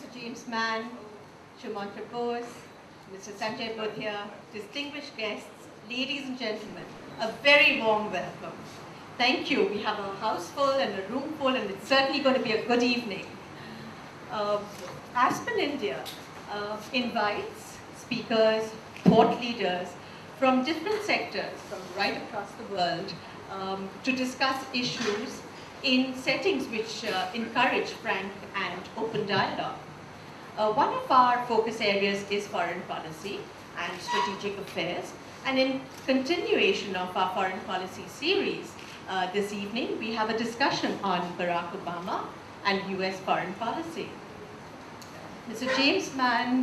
Mr. James Mann, Shumantra Bose, Mr. Sanjay Budhia, distinguished guests, ladies and gentlemen, a very warm welcome. Thank you. We have a house full and a room full, and it's certainly going to be a good evening. Aspen, India invites speakers, thought leaders from different sectors from right across the world to discuss issues in settings which encourage frank and open dialogue. One of our focus areas is foreign policy and strategic affairs, and in continuation of our foreign policy series, this evening we have a discussion on Barack Obama and US foreign policy. Mr. James Mann,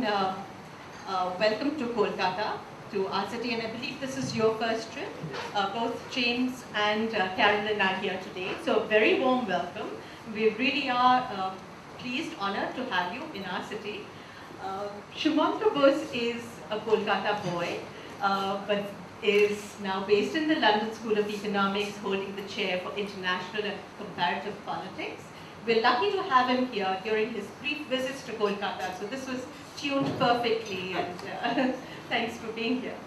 welcome to Kolkata, to our city, and I believe this is your first trip. Both James and Carolyn are here today, so a very warm welcome. We really are pleased, honored to have you in our city. Shumantra Bose is a Kolkata boy, but is now based in the London School of Economics, holding the chair for international and comparative politics. We're lucky to have him here during his brief visits to Kolkata, so this was tuned perfectly, and thanks for being here.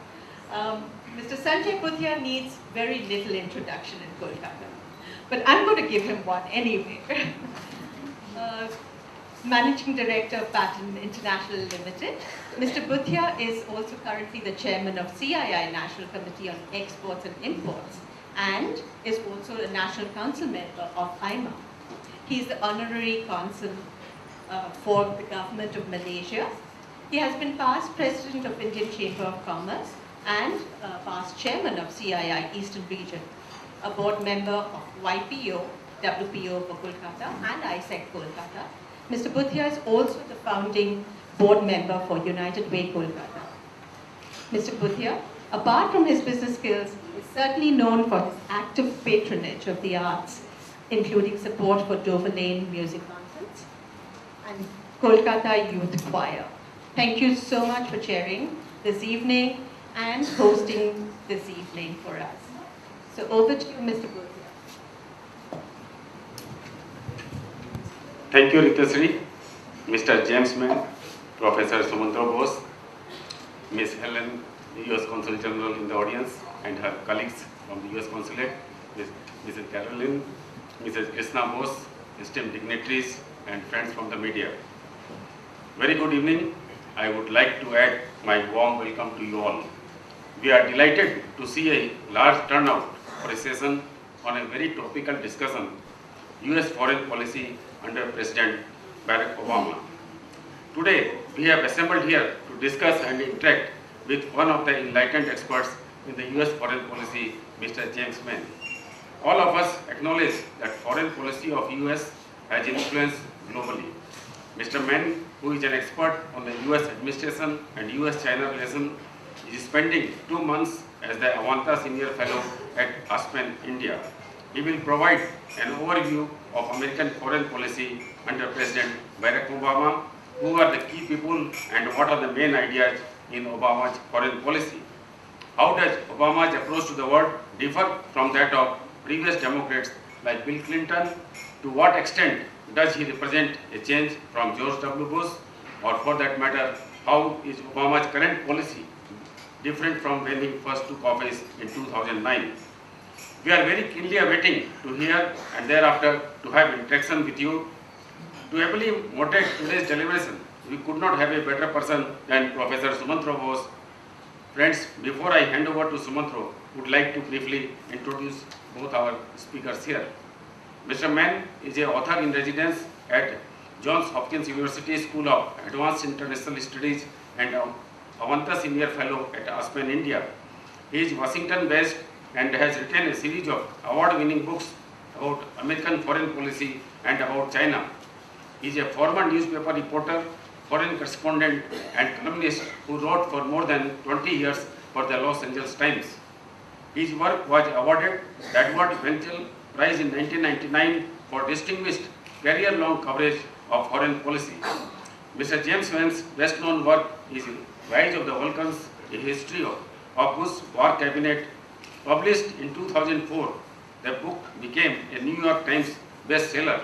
Mr. Sanjay Budhia needs very little introduction in Kolkata, but I'm going to give him one anyway. Managing Director of Patent International Limited. Mr. Budhia is also currently the Chairman of CII National Committee on Exports and Imports, and is also a National Council member of IMA. He is the Honorary Consul for the Government of Malaysia. He has been past President of Indian Chamber of Commerce and past Chairman of CII Eastern Region, a board member of YPO, WPO for Kolkata, and ISEC Kolkata. Mr. Budhia is also the founding board member for United Way Kolkata. Mr. Budhia, apart from his business skills, is certainly known for his active patronage of the arts, including support for Dover Lane Music Concerts and Kolkata Youth Choir. Thank you so much for chairing this evening and hosting this evening for us. So over to you, Mr. Budhia. Thank you, Ritasri, Mr. James Mann, Professor Shumantra Bose, Ms. Helen, US Consul General in the audience, and her colleagues from the US Consulate, Mrs. Carolyn, Mrs. Krishna Bose, esteemed dignitaries, and friends from the media. Very good evening. I would like to add my warm welcome to you all. We are delighted to see a large turnout for a session on a very topical discussion, US foreign policy under President Barack Obama. Today, we have assembled here to discuss and interact with one of the enlightened experts in the US foreign policy, Mr. James Mann. All of us acknowledge that foreign policy of US has influence globally. Mr. Mann, who is an expert on the US administration and US-China relation, is spending 2 months as the Avanta Senior Fellow at Aspen, India. He will provide an overview of American foreign policy under President Barack Obama, who are the key people and what are the main ideas in Obama's foreign policy. How does Obama's approach to the world differ from that of previous Democrats like Bill Clinton? To what extent does he represent a change from George W. Bush? Or for that matter, how is Obama's current policy different from when he first took office in 2009? We are very keenly awaiting to hear and thereafter to have interaction with you. To ably moderate today's deliberation, we could not have a better person than Professor Shumantra Bose. Friends, before I hand over to Shumantra, would like to briefly introduce both our speakers here. Mr. Mann is an author in residence at Johns Hopkins University School of Advanced International Studies and Avanta Senior Fellow at Aspen, India. He is Washington-based and has written a series of award-winning books about American foreign policy and about China. He is a former newspaper reporter, foreign correspondent, and columnist who wrote for more than 20 years for the Los Angeles Times. His work was awarded the Edward Bentel Prize in 1999 for distinguished career-long coverage of foreign policy. Mr. James Mann's best-known work is Rise of the Vulcans, a history of Bush war cabinet. Published in 2004, the book became a New York Times bestseller.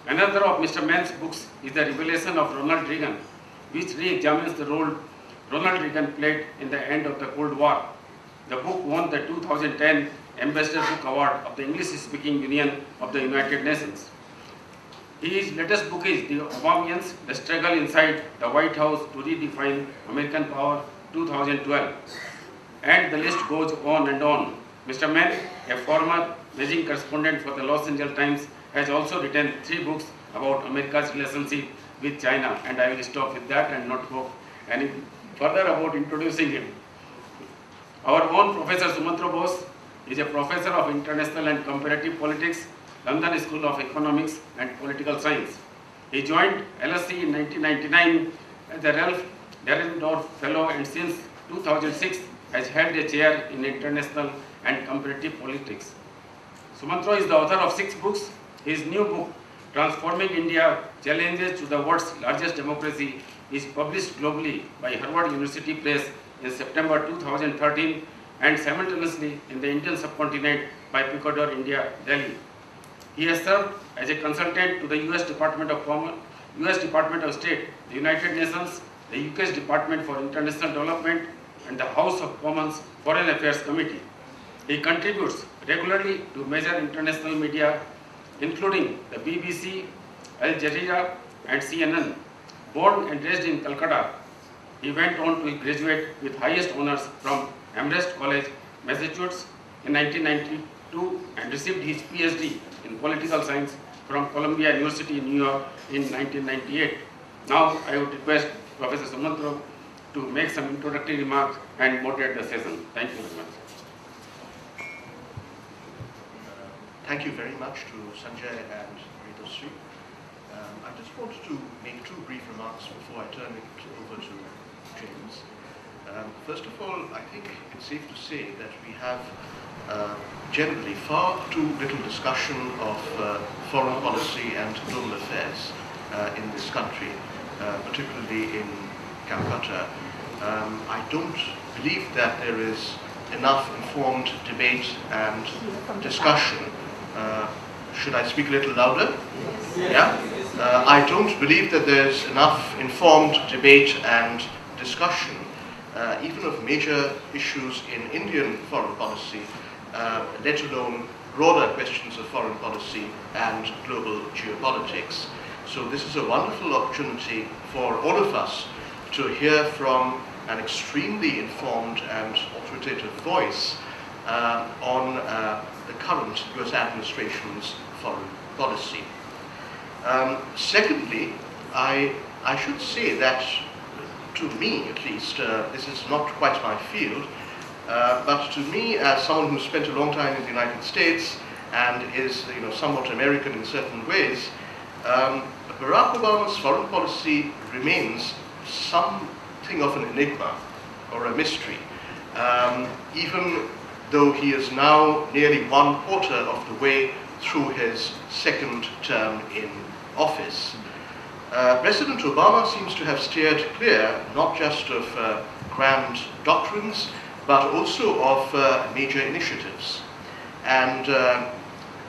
Another of Mr. Mann's books is The Revelation of Ronald Reagan, which re-examines the role Ronald Reagan played in the end of the Cold War. The book won the 2010 Ambassador Book Award of the English-speaking Union of the United Nations. His latest book is The Obamians, The Struggle Inside the White House to Redefine American Power, 2012. And the list goes on and on. Mr. Mann, a former managing correspondent for the Los Angeles Times, has also written 3 books about America's relationship with China, and I will stop with that and not go any further about introducing him. Our own Professor Sumantra Bose is a professor of international and comparative politics, London School of Economics and Political Science. He joined LSE in 1999 as a Ralph Dahrendorf Fellow, and since 2006 has held a chair in international and comparative politics. Sumantra is the author of 6 books. His new book, Transforming India, Challenges to the World's Largest Democracy, is published globally by Harvard University Press in September 2013 and simultaneously in the Indian subcontinent by Picador India, Delhi. He has served as a consultant to the US Department of Commerce, US Department of State, the United Nations, the UK's Department for International Development, and the House of Commons Foreign Affairs Committee. He contributes regularly to major international media, including the BBC, Al Jazeera, and CNN. Born and raised in Kolkata, he went on to graduate with highest honors from Amherst College, Massachusetts in 1992 and received his PhD in political science from Columbia University in New York in 1998. Now I would request Professor Sumantra to make some introductory remarks and moderate the session. Thank you very much. Thank you very much to Sanjay and Ridosri. I just wanted to make 2 brief remarks before I turn it over to James. First of all, I think it's safe to say that we have generally far too little discussion of foreign policy and global affairs in this country, particularly in Calcutta. I don't believe that there is enough informed debate and discussion. Should I speak a little louder? Yeah? I don't believe that there's enough informed debate and discussion, even of major issues in Indian foreign policy, let alone broader questions of foreign policy and global geopolitics. So this is a wonderful opportunity for all of us to hear from an extremely informed and authoritative voice on the current US administration's foreign policy. Secondly, I should say that, to me at least, this is not quite my field, but to me, as someone who spent a long time in the United States and is somewhat American in certain ways, Barack Obama's foreign policy remains something of an enigma or a mystery, even though he is now nearly 1/4 of the way through his 2nd term in office. President Obama seems to have steered clear not just of grand doctrines, but also of major initiatives. And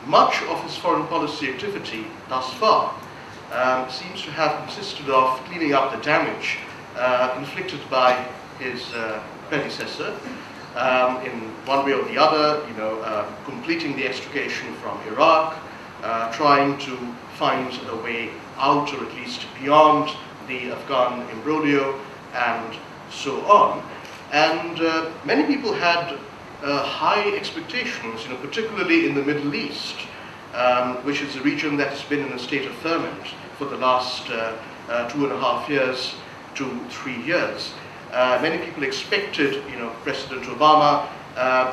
much of his foreign policy activity thus far seems to have consisted of cleaning up the damage inflicted by his predecessor in one way or the other, completing the extrication from Iraq, trying to find a way out, or at least beyond the Afghan imbroglio, and so on. And many people had high expectations, particularly in the Middle East, which is a region that has been in a state of ferment for the last 2.5 years to 3 years. Many people expected, President Obama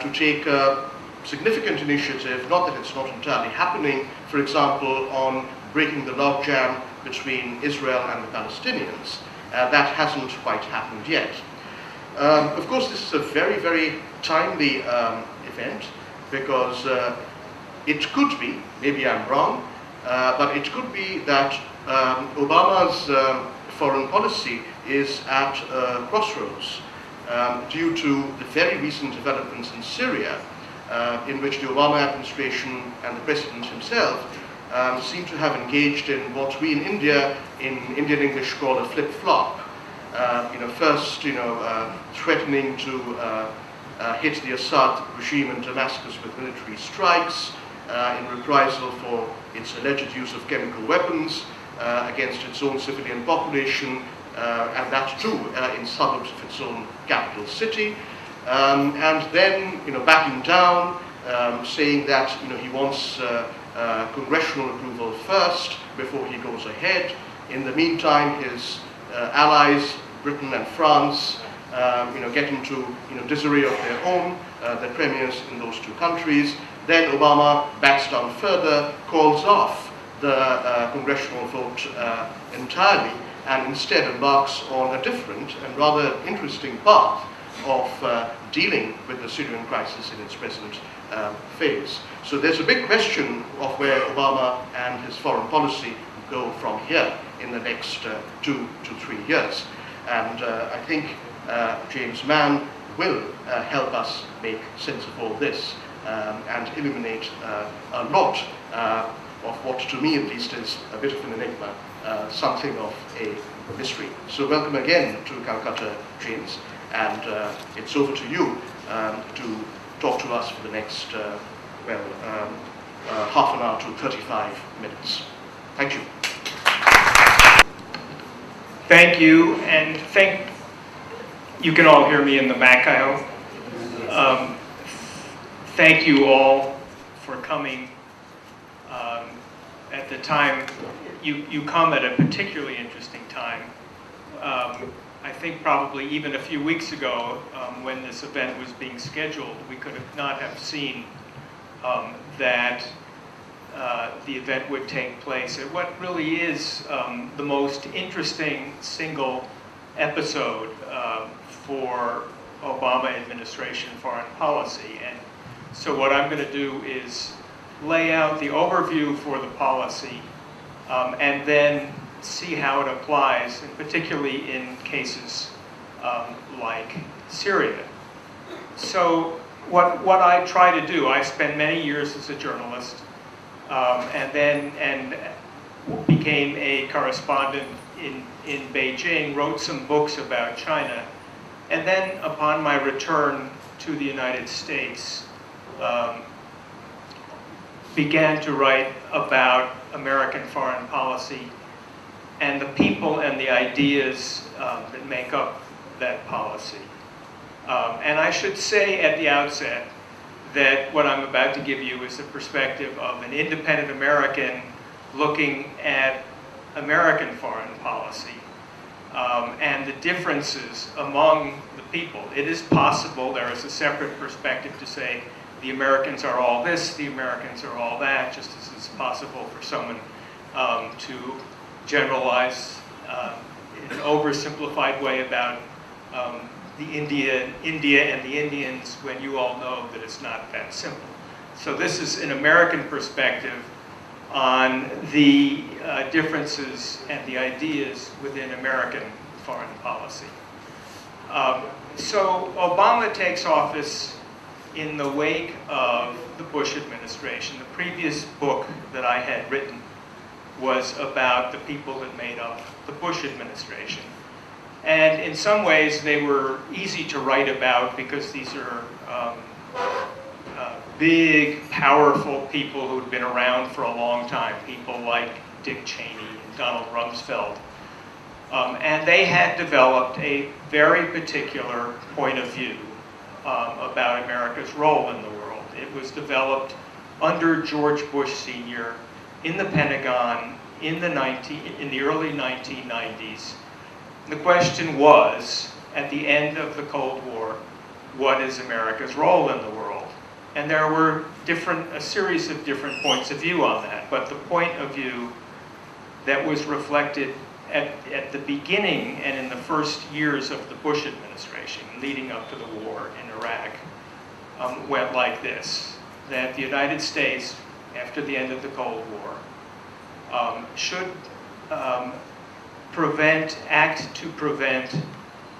to take a significant initiative, not that it's not entirely happening, for example, on breaking the logjam between Israel and the Palestinians. That hasn't quite happened yet. Of course, this is a very, very timely event, because it could be, maybe I'm wrong, but it could be that Obama's foreign policy is at a crossroads due to the very recent developments in Syria, in which the Obama administration and the president himself seem to have engaged in what we in India, in Indian English, call a flip-flop. First, threatening to hit the Assad regime in Damascus with military strikes in reprisal for its alleged use of chemical weapons against its own civilian population, and that too in suburbs of its own capital city. And then, backing down, saying that, he wants congressional approval first before he goes ahead. In the meantime, his allies, Britain and France, get into disarray of their own, their premiers in those two countries. Then Obama backs down further, calls off the congressional vote entirely, and instead embarks on a different and rather interesting path of dealing with the Syrian crisis in its present phase. So there's a big question of where Obama and his foreign policy go from here in the next 2 to 3 years. And I think James Mann will help us make sense of all this and illuminate a lot of what, to me at least, is a bit of an enigma, something of a mystery. So welcome again to Calcutta, James, and it's over to you to talk to us for the next, half an hour to 35 minutes. Thank you. Thank you, and you can all hear me in the back, I hope. Thank you all for coming at the time. You come at a particularly interesting time. I think probably even a few weeks ago, when this event was being scheduled, we could not have seen that the event would take place at what really is the most interesting single episode for Obama administration foreign policy. And so what I'm going to do is lay out the overview for the policy and then see how it applies, and particularly in cases like Syria. So what I try to do, I spent many years as a journalist and became a correspondent in Beijing, wrote some books about China, and then upon my return to the United States, began to write about American foreign policy and the people and the ideas that make up that policy. And I should say at the outset that what I'm about to give you is the perspective of an independent American looking at American foreign policy and the differences among the people. It is possible there is a separate perspective to say the Americans are all this, the Americans are all that, just as it's possible for someone to generalize in an oversimplified way about India and the Indians, when you all know that it's not that simple. So this is an American perspective on the differences and the ideas within American foreign policy. So Obama takes office in the wake of the Bush administration. The previous book that I had written was about the people that made up the Bush administration. And in some ways, they were easy to write about because these are big, powerful people who'd been around for a long time, people like Dick Cheney and Donald Rumsfeld. And they had developed a very particular point of view about America's role in the world. It was developed under George Bush Sr. in the Pentagon in the early 1990s. The question was, at the end of the Cold War, what is America's role in the world? And there were a series of different points of view on that. But the point of view that was reflected at the beginning and in the first years of the Bush administration, leading up to the war in Iraq, went like this: that the United States, after the end of the Cold War, should act to prevent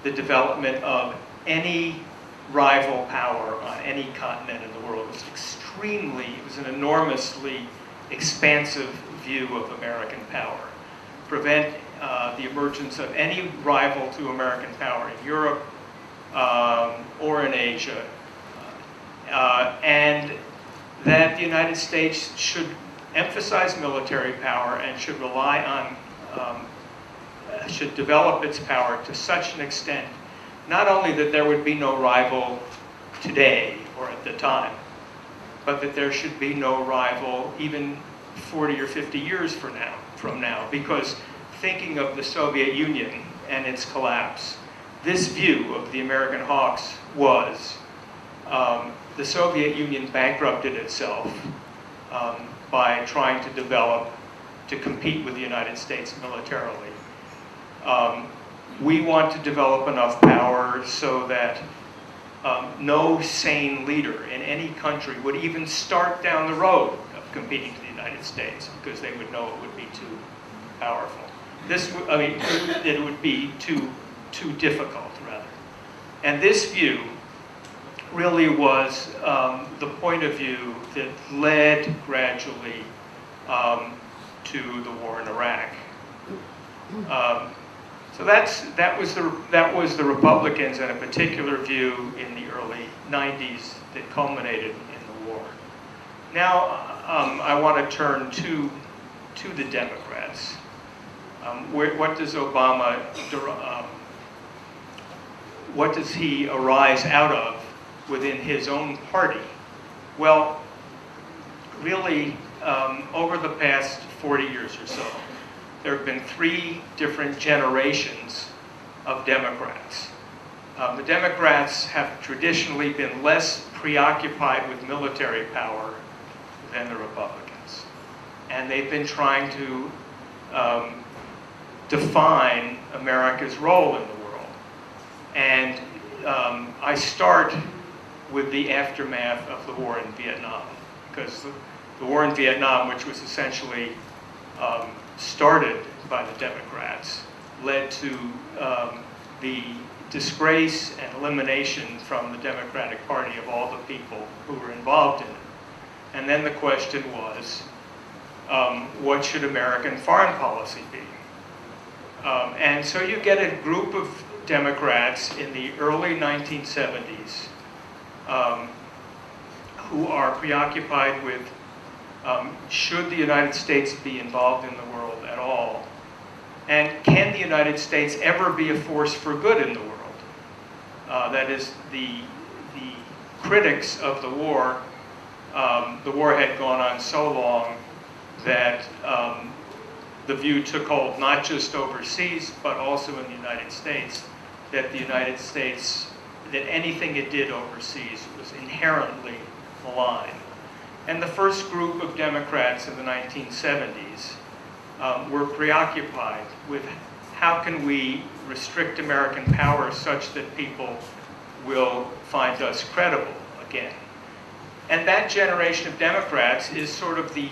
the development of any rival power on any continent in the world. It was an enormously expansive view of American power, prevent the emergence of any rival to American power in Europe or in Asia, and that the United States should emphasize military power and should rely on, should develop its power to such an extent, not only that there would be no rival today or at the time, but that there should be no rival even 40 or 50 years from now, because thinking of the Soviet Union and its collapse, this view of the American hawks was the Soviet Union bankrupted itself by trying to develop, to compete with the United States militarily. We want to develop enough power so that no sane leader in any country would even start down the road of competing with the United States, because they would know it would be too powerful. It would be too difficult, rather. And this view really was the point of view that led gradually to the war in Iraq. So that was the Republicans, and a particular view in the early 90s that culminated in the war. Now I want to turn to the Democrats. What does Obama, what does he arise out of within his own party? Well, really, over the past 40 years or so, there have been 3 different generations of Democrats. The Democrats have traditionally been less preoccupied with military power than the Republicans. And they've been trying to define America's role in the world. And I start with the aftermath of the war in Vietnam, because the war in Vietnam, which was essentially started by the Democrats, led to the disgrace and elimination from the Democratic Party of all the people who were involved in it. And then the question was, what should American foreign policy be? And so you get a group of Democrats in the early 1970s who are preoccupied with should the United States be involved in the world at all? And can the United States ever be a force for good in the world? That is, the critics of the war had gone on so long that the view took hold not just overseas, but also in the United States, that the United States, that anything it did overseas was inherently malign. And the first group of Democrats in the 1970s were preoccupied with how can we restrict American power such that people will find us credible again. And that generation of Democrats is sort of the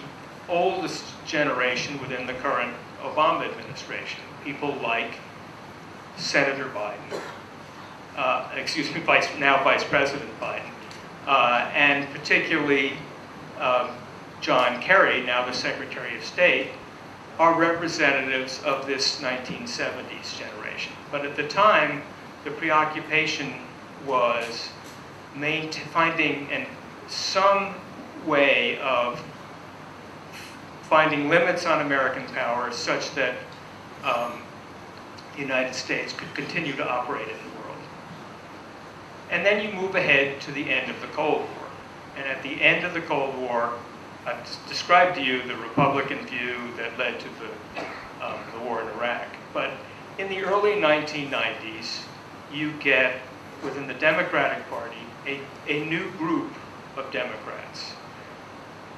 oldest generation within the current Obama administration. People like Senator Biden, now Vice President Biden, and particularly John Kerry, now the Secretary of State, are representatives of this 1970s generation. But at the time, the preoccupation was finding some way of finding limits on American power such that the United States could continue to operate in the world. And then you move ahead to the end of the Cold War. And at the end of the Cold War, I've described to you the Republican view that led to the war in Iraq. But in the early 1990s, you get, within the Democratic Party, a new group of Democrats.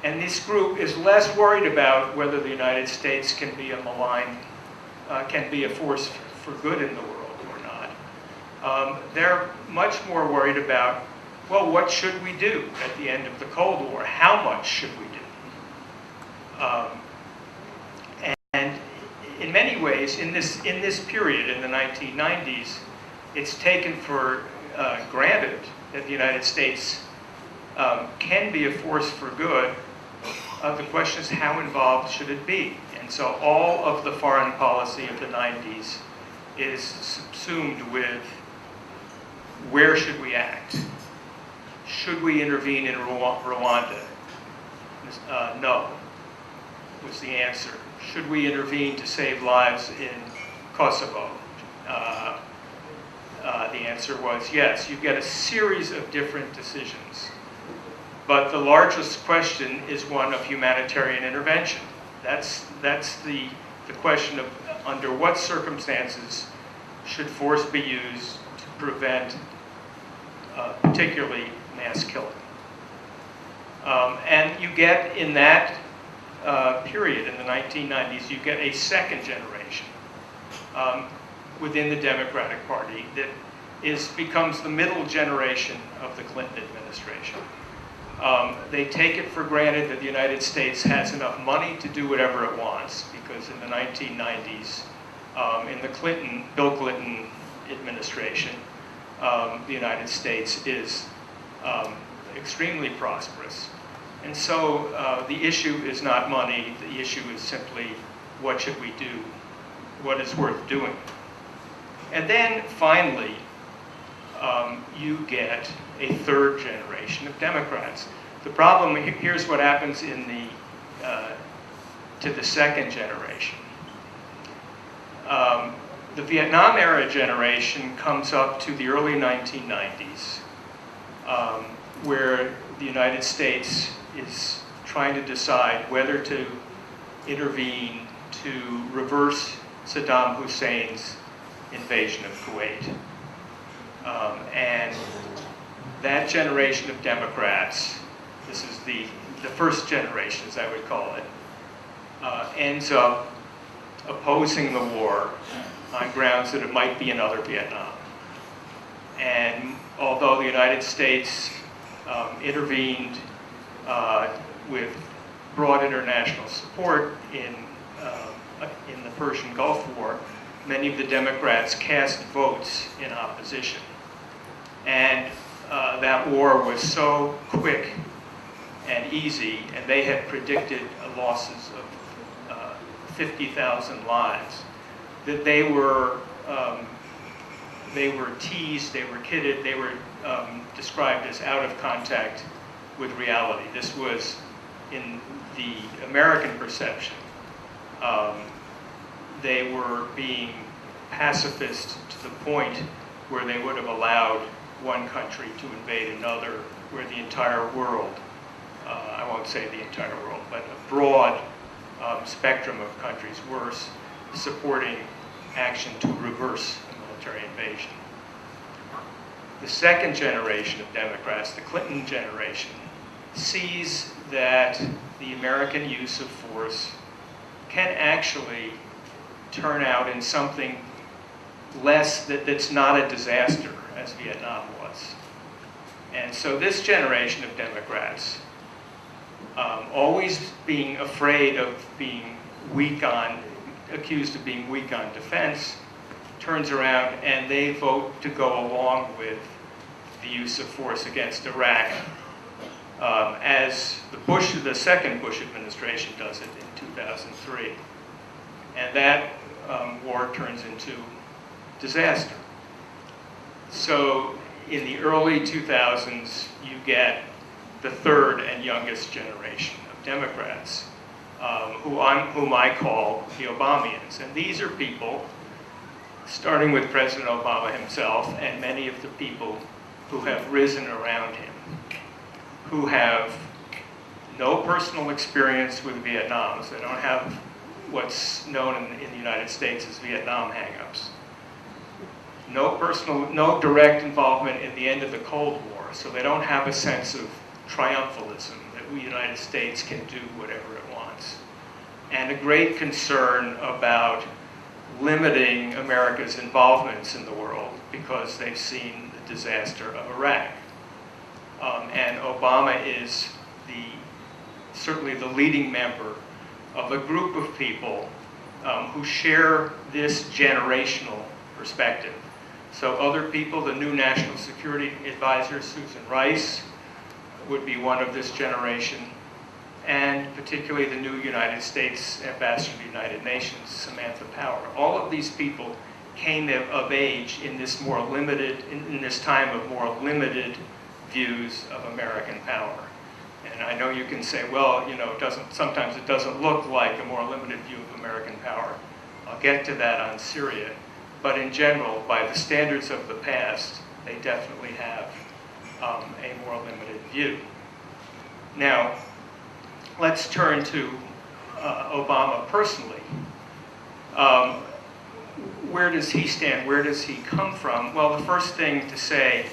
And this group is less worried about whether the United States can be can be a force for good in the world or not. They're much more worried about, well, what should we do at the end of the Cold War? How much should we do? And in many ways, in this period, in the 1990s, it's taken for granted that the United States can be a force for good The question is, how involved should it be? And so all of the foreign policy of the 90s is subsumed with, where should we act? Should we intervene in Rwanda? No, was the answer. Should we intervene to save lives in Kosovo? The answer was yes. You get a series of different decisions. But the largest question is one of humanitarian intervention. That's the question of under what circumstances should force be used to prevent particularly mass killing. And you get in that period, in the 1990s, you get a second generation within the Democratic Party that becomes the middle generation of the Clinton administration. They take it for granted that the United States has enough money to do whatever it wants, because in the 1990s, in the Bill Clinton administration, the United States is extremely prosperous. And so the issue is not money, the issue is simply, what should we do? What is worth doing? And then finally, you get a third generation of Democrats. The problem, here's what happens to the second generation. The Vietnam era generation comes up to the early 1990s, where the United States is trying to decide whether to intervene to reverse Saddam Hussein's invasion of Kuwait. And that generation of Democrats, this is the first generation, as I would call it, ends up opposing the war on grounds that it might be another Vietnam. And although the United States intervened with broad international support in the Persian Gulf War, many of the Democrats cast votes in opposition. And that war was so quick and easy, and they had predicted losses of 50,000 lives, that they were teased, they were kidded, they were described as out of contact with reality. This was, in the American perception, they were being pacifist to the point where they would have allowed one country to invade another, where the entire world, I won't say the entire world, but a broad spectrum of countries were supporting action to reverse a military invasion. The second generation of Democrats, the Clinton generation, sees that the American use of force can actually turn out in something less, that's not a disaster, as Vietnam was. And so this generation of Democrats, always being afraid of being accused of being weak on defense, turns around and they vote to go along with the use of force against Iraq, as the second Bush administration does it in 2003. And that war turns into disaster. So in the early 2000s, you get the third and youngest generation of Democrats, whom I call the Obamians. And these are people, starting with President Obama himself and many of the people who have risen around him, who have no personal experience with Vietnam. So they don't have what's known in the United States as Vietnam hang-ups. No direct involvement in the end of the Cold War, so they don't have a sense of triumphalism that we, United States, can do whatever it wants. And a great concern about limiting America's involvements in the world because they've seen the disaster of Iraq. And Obama is certainly the leading member of a group of people who share this generational perspective. So other people, the new National Security Advisor, Susan Rice, would be one of this generation. and particularly the new United States Ambassador to the United Nations, Samantha Power. All of these people came of age in this more limited, in this time of more limited views of American power. And I know you can say, well, you know, sometimes it doesn't look like a more limited view of American power. I'll get to that on Syria. But in general, by the standards of the past, they definitely have a more limited view. Now, let's turn to Obama personally. Where does he stand? Where does he come from? Well, the first thing to say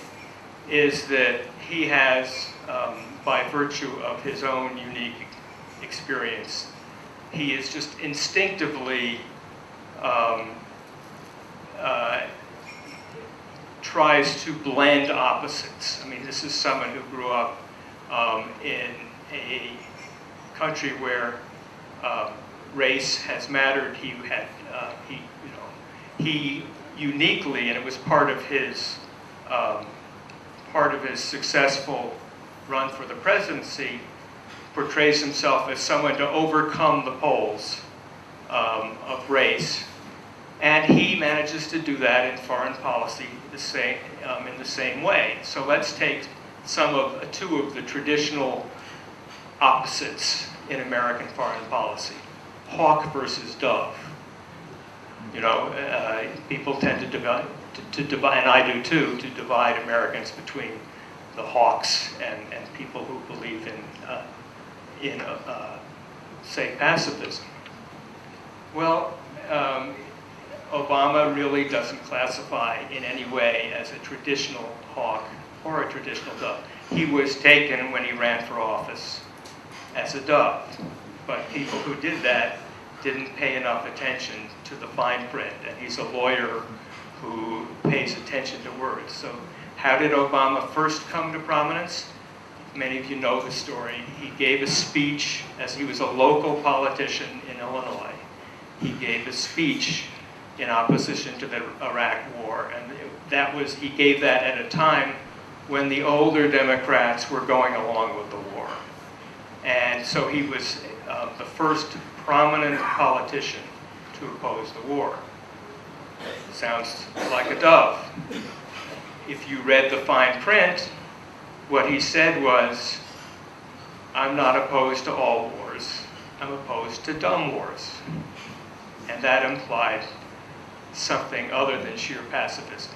is that he has, by virtue of his own unique experience, he is just instinctively tries to blend opposites. I mean, this is someone who grew up in a country where race has mattered. He uniquely, and it was part of his successful run for the presidency, portrays himself as someone to overcome the poles of race, and he manages to do that in foreign policy in the same way. So let's take two of the traditional opposites in American foreign policy: hawk versus dove. You know, people tend to divide, and I do too, to divide Americans between the hawks and people who believe in say, pacifism. Well, Obama really doesn't classify in any way as a traditional hawk or a traditional dove. He was taken when he ran for office as a dove, but people who did that didn't pay enough attention to the fine print, and he's a lawyer who pays attention to words. So how did Obama first come to prominence? Many of you know the story. He gave a speech as he was a local politician in Illinois. He gave a speech in opposition to the Iraq War, and he gave that at a time when the older Democrats were going along with the war. And so he was the first prominent politician to oppose the war. Sounds like a dove. If you read the fine print, what he said was, I'm not opposed to all wars, I'm opposed to dumb wars. And that implied something other than sheer pacifism.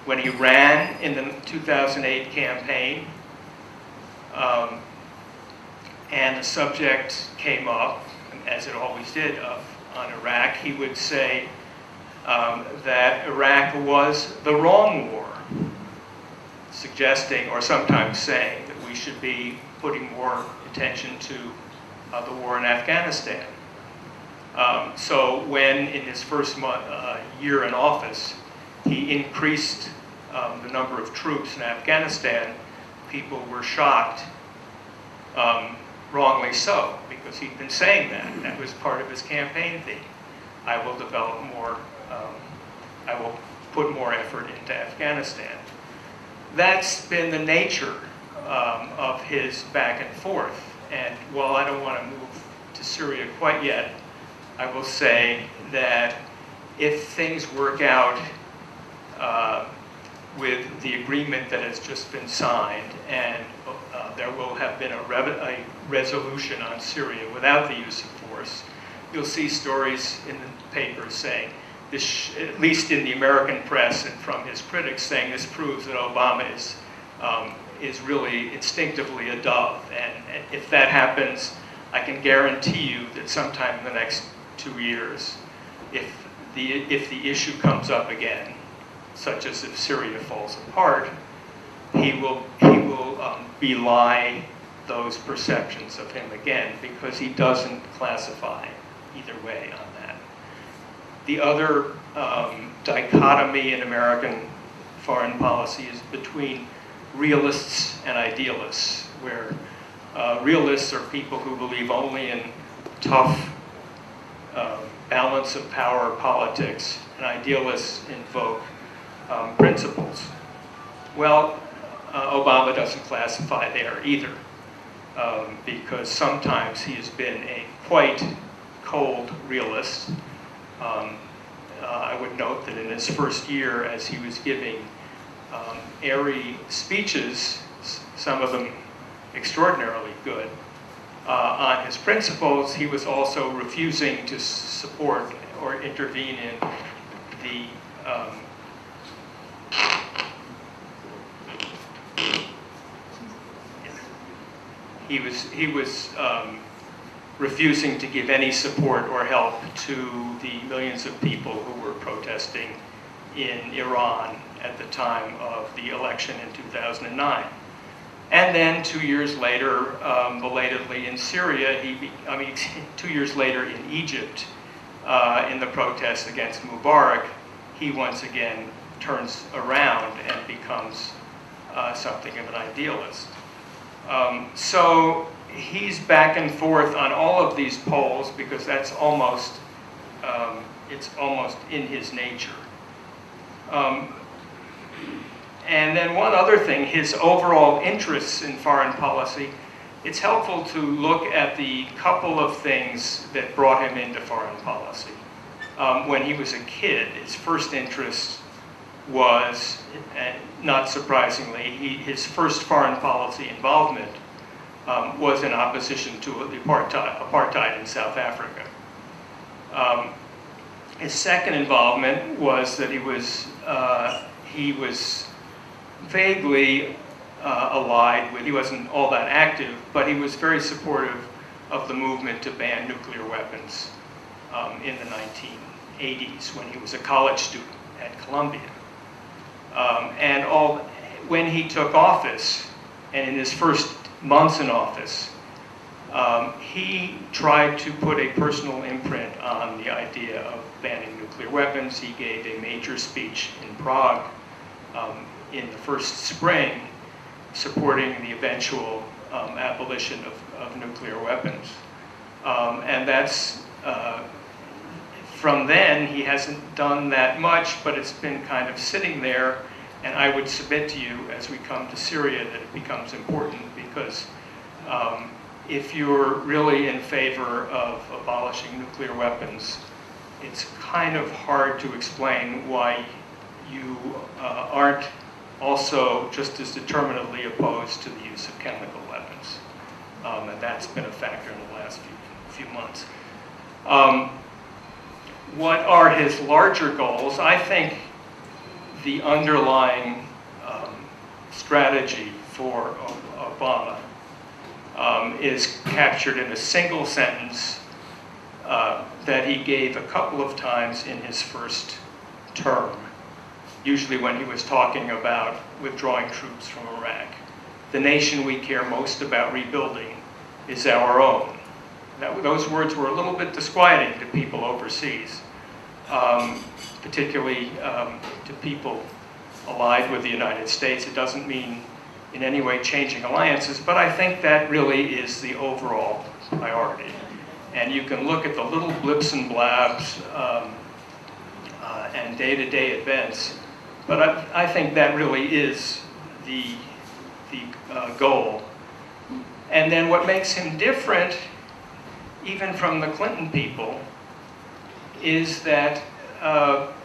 When he ran in the 2008 campaign, and the subject came up, as it always did, on Iraq, he would say that Iraq was the wrong war, suggesting, or sometimes saying, that we should be putting more attention to the war in Afghanistan. So when, in his first year in office, he increased the number of troops in Afghanistan, people were shocked, wrongly so, because he'd been saying that. That was part of his campaign theme. I will develop more, I will put more effort into Afghanistan. That's been the nature of his back and forth. And while I don't want to move to Syria quite yet, I will say that if things work out with the agreement that has just been signed, and there will have been a resolution on Syria without the use of force, you'll see stories in the papers saying, this, at least in the American press and from his critics, saying this proves that Obama is really instinctively a dove. And if that happens, I can guarantee you that sometime in the next 2 years, if the issue comes up again, such as if Syria falls apart, he will belie those perceptions of him again, because he doesn't classify either way on that. The other dichotomy in American foreign policy is between realists and idealists, where realists are people who believe only in tough balance of power politics, and idealists invoke principles. Well, Obama doesn't classify there either. because sometimes he has been a quite cold realist. I would note that in his first year, as he was giving airy speeches, some of them extraordinarily good, on his principles, he was also refusing to support or intervene in the he was refusing to give any support or help to the millions of people who were protesting in Iran at the time of the election in 2009. And then 2 years later, belatedly in Syria, 2 years later in Egypt, in the protests against Mubarak, he once again turns around and becomes something of an idealist. So he's back and forth on all of these poles because that's almost, it's almost in his nature. And then one other thing, his overall interests in foreign policy, it's helpful to look at the couple of things that brought him into foreign policy. When he was a kid, his first interest was, not surprisingly, his first foreign policy involvement was in opposition to the apartheid in South Africa. His second involvement was that he was vaguely allied with, he wasn't all that active, but he was very supportive of the movement to ban nuclear weapons in the 1980s when he was a college student at Columbia. When he took office, and in his first months in office, he tried to put a personal imprint on the idea of banning nuclear weapons. He gave a major speech in Prague in the first spring supporting the eventual abolition of nuclear weapons. And that's, from then, he hasn't done that much, but it's been kind of sitting there. And I would submit to you, as we come to Syria, that it becomes important because if you're really in favor of abolishing nuclear weapons, it's kind of hard to explain why you aren't also just as determinedly opposed to the use of chemical weapons. And that's been a factor in the last few months. What are his larger goals? I think the underlying strategy for Obama is captured in a single sentence that he gave a couple of times in his first term, usually when he was talking about withdrawing troops from Iraq. The nation we care most about rebuilding is our own. Those words were a little bit disquieting to people overseas, particularly to people allied with the United States. It doesn't mean in any way changing alliances, but I think that really is the overall priority. And you can look at the little blips and blabs and day-to-day events, but I think that really is the goal. And then what makes him different, even from the Clinton people, is that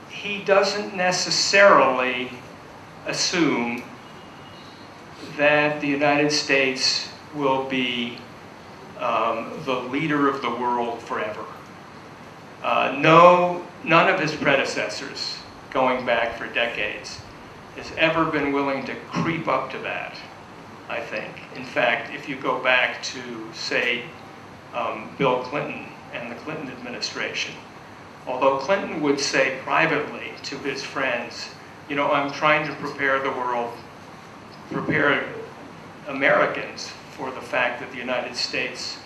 he doesn't necessarily assume that the United States will be the leader of the world forever. None of his predecessors, going back for decades, has ever been willing to creep up to that, I think. In fact, if you go back to, say, Bill Clinton and the Clinton administration, although Clinton would say privately to his friends, you know, I'm trying to prepare the world, prepare Americans for the fact that the United States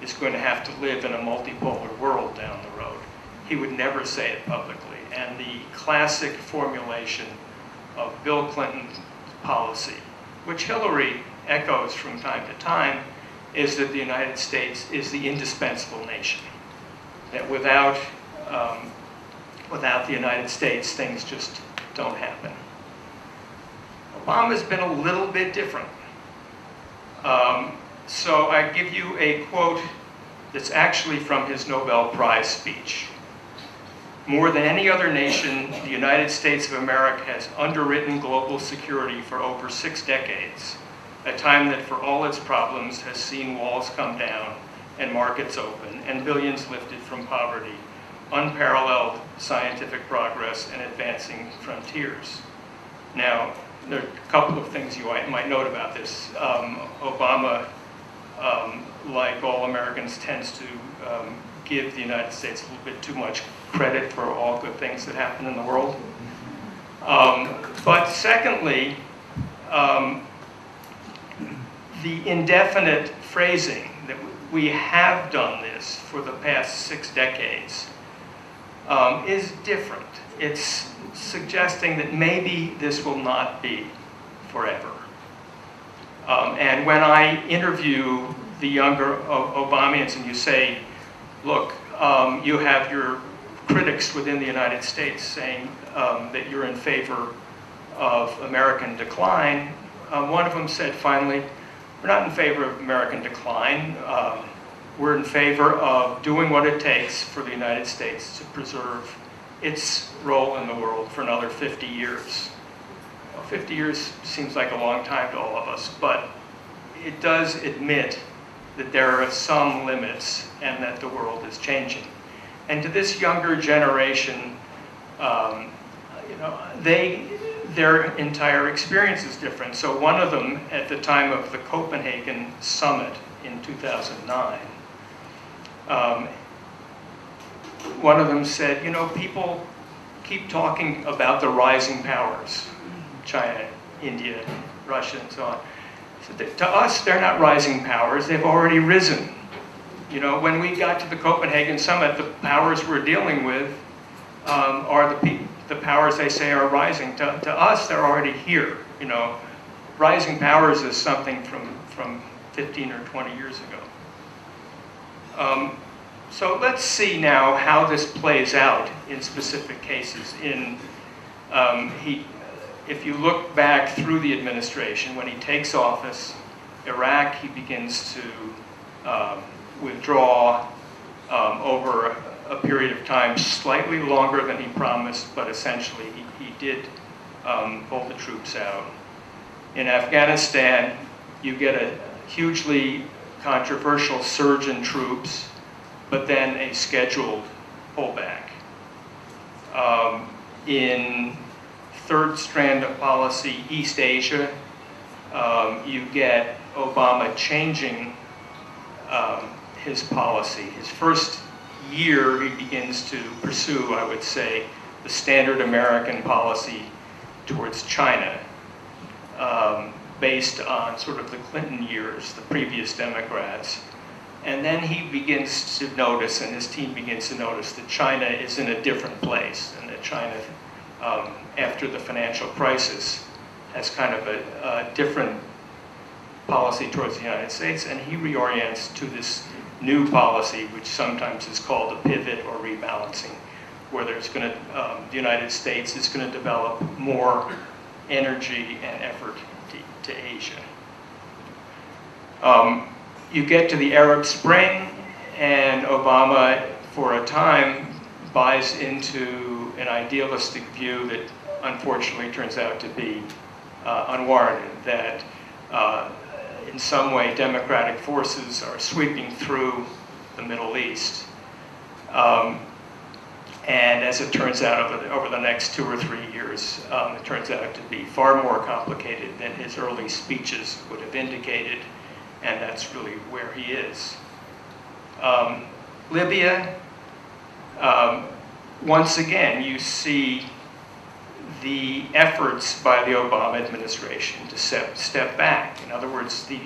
is going to have to live in a multipolar world down the road. He would never say it publicly. And the classic formulation of Bill Clinton's policy, which Hillary echoes from time to time, is that the United States is the indispensable nation. That without the United States, things just don't happen. Obama's been a little bit different. So I give you a quote that's actually from his Nobel Prize speech. More than any other nation, the United States of America has underwritten global security for over 6 decades, a time that for all its problems has seen walls come down and markets open and billions lifted from poverty, unparalleled scientific progress and advancing frontiers. Now, there are a couple of things you might note about this. Obama, like all Americans, tends to give the United States a little bit too much credit for all good things that happen in the world. But secondly, the indefinite phrasing that we have done this for the past 6 decades is different. It's suggesting that maybe this will not be forever. And when I interview the younger Obamians and you say, look, you have your critics within the United States saying that you're in favor of American decline, one of them said finally, we're not in favor of American decline. We're in favor of doing what it takes for the United States to preserve its role in the world for another 50 years. Well, 50 years seems like a long time to all of us, but it does admit that there are some limits and that the world is changing. And to this younger generation, their entire experience is different. So one of them, at the time of the Copenhagen summit in 2009, one of them said, you know, people keep talking about the rising powers, China, India, Russia, and so on. So to us, they're not rising powers, they've already risen. You know, when we got to the Copenhagen summit, the powers we're dealing with are the powers they say are rising. To us, they're already here. You know, rising powers is something from 15 or 20 years ago. So let's see now how this plays out in specific cases. If you look back through the administration, when he takes office, Iraq, he begins to withdraw over a period of time slightly longer than he promised, but essentially he did pull the troops out. In Afghanistan, you get a hugely controversial surge in troops, but then a scheduled pullback. In third strand of policy, East Asia, you get Obama changing his policy. His first year, he begins to pursue, I would say, the standard American policy towards China, based on sort of the Clinton years, the previous Democrats. And then he begins to notice, and his team begins to notice, that China is in a different place, and that China, after the financial crisis, has kind of a different policy towards the United States, and he reorients to this new policy, which sometimes is called a pivot or rebalancing, where there's going to, the United States is going to develop more energy and effort to Asia. You get to the Arab Spring, and Obama, for a time, buys into an idealistic view that unfortunately turns out to be unwarranted, that in some way democratic forces are sweeping through the Middle East. And as it turns out, over the next 2 or 3 years, it turns out to be far more complicated than his early speeches would have indicated, and that's really where he is. Libya, once again, you see the efforts by the Obama administration to step back. In other words, the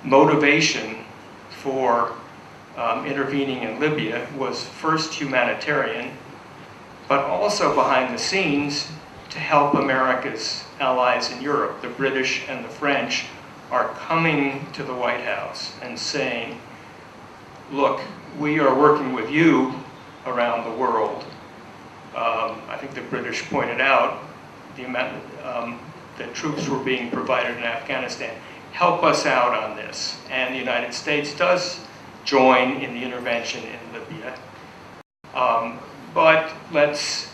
motivation for intervening in Libya was first humanitarian, but also behind the scenes to help America's allies in Europe. The British and the French are coming to the White House and saying, look, we are working with you around the world. I think the British pointed out the amount that troops were being provided in Afghanistan help us out on this. And the United States does join in the intervention in Libya, but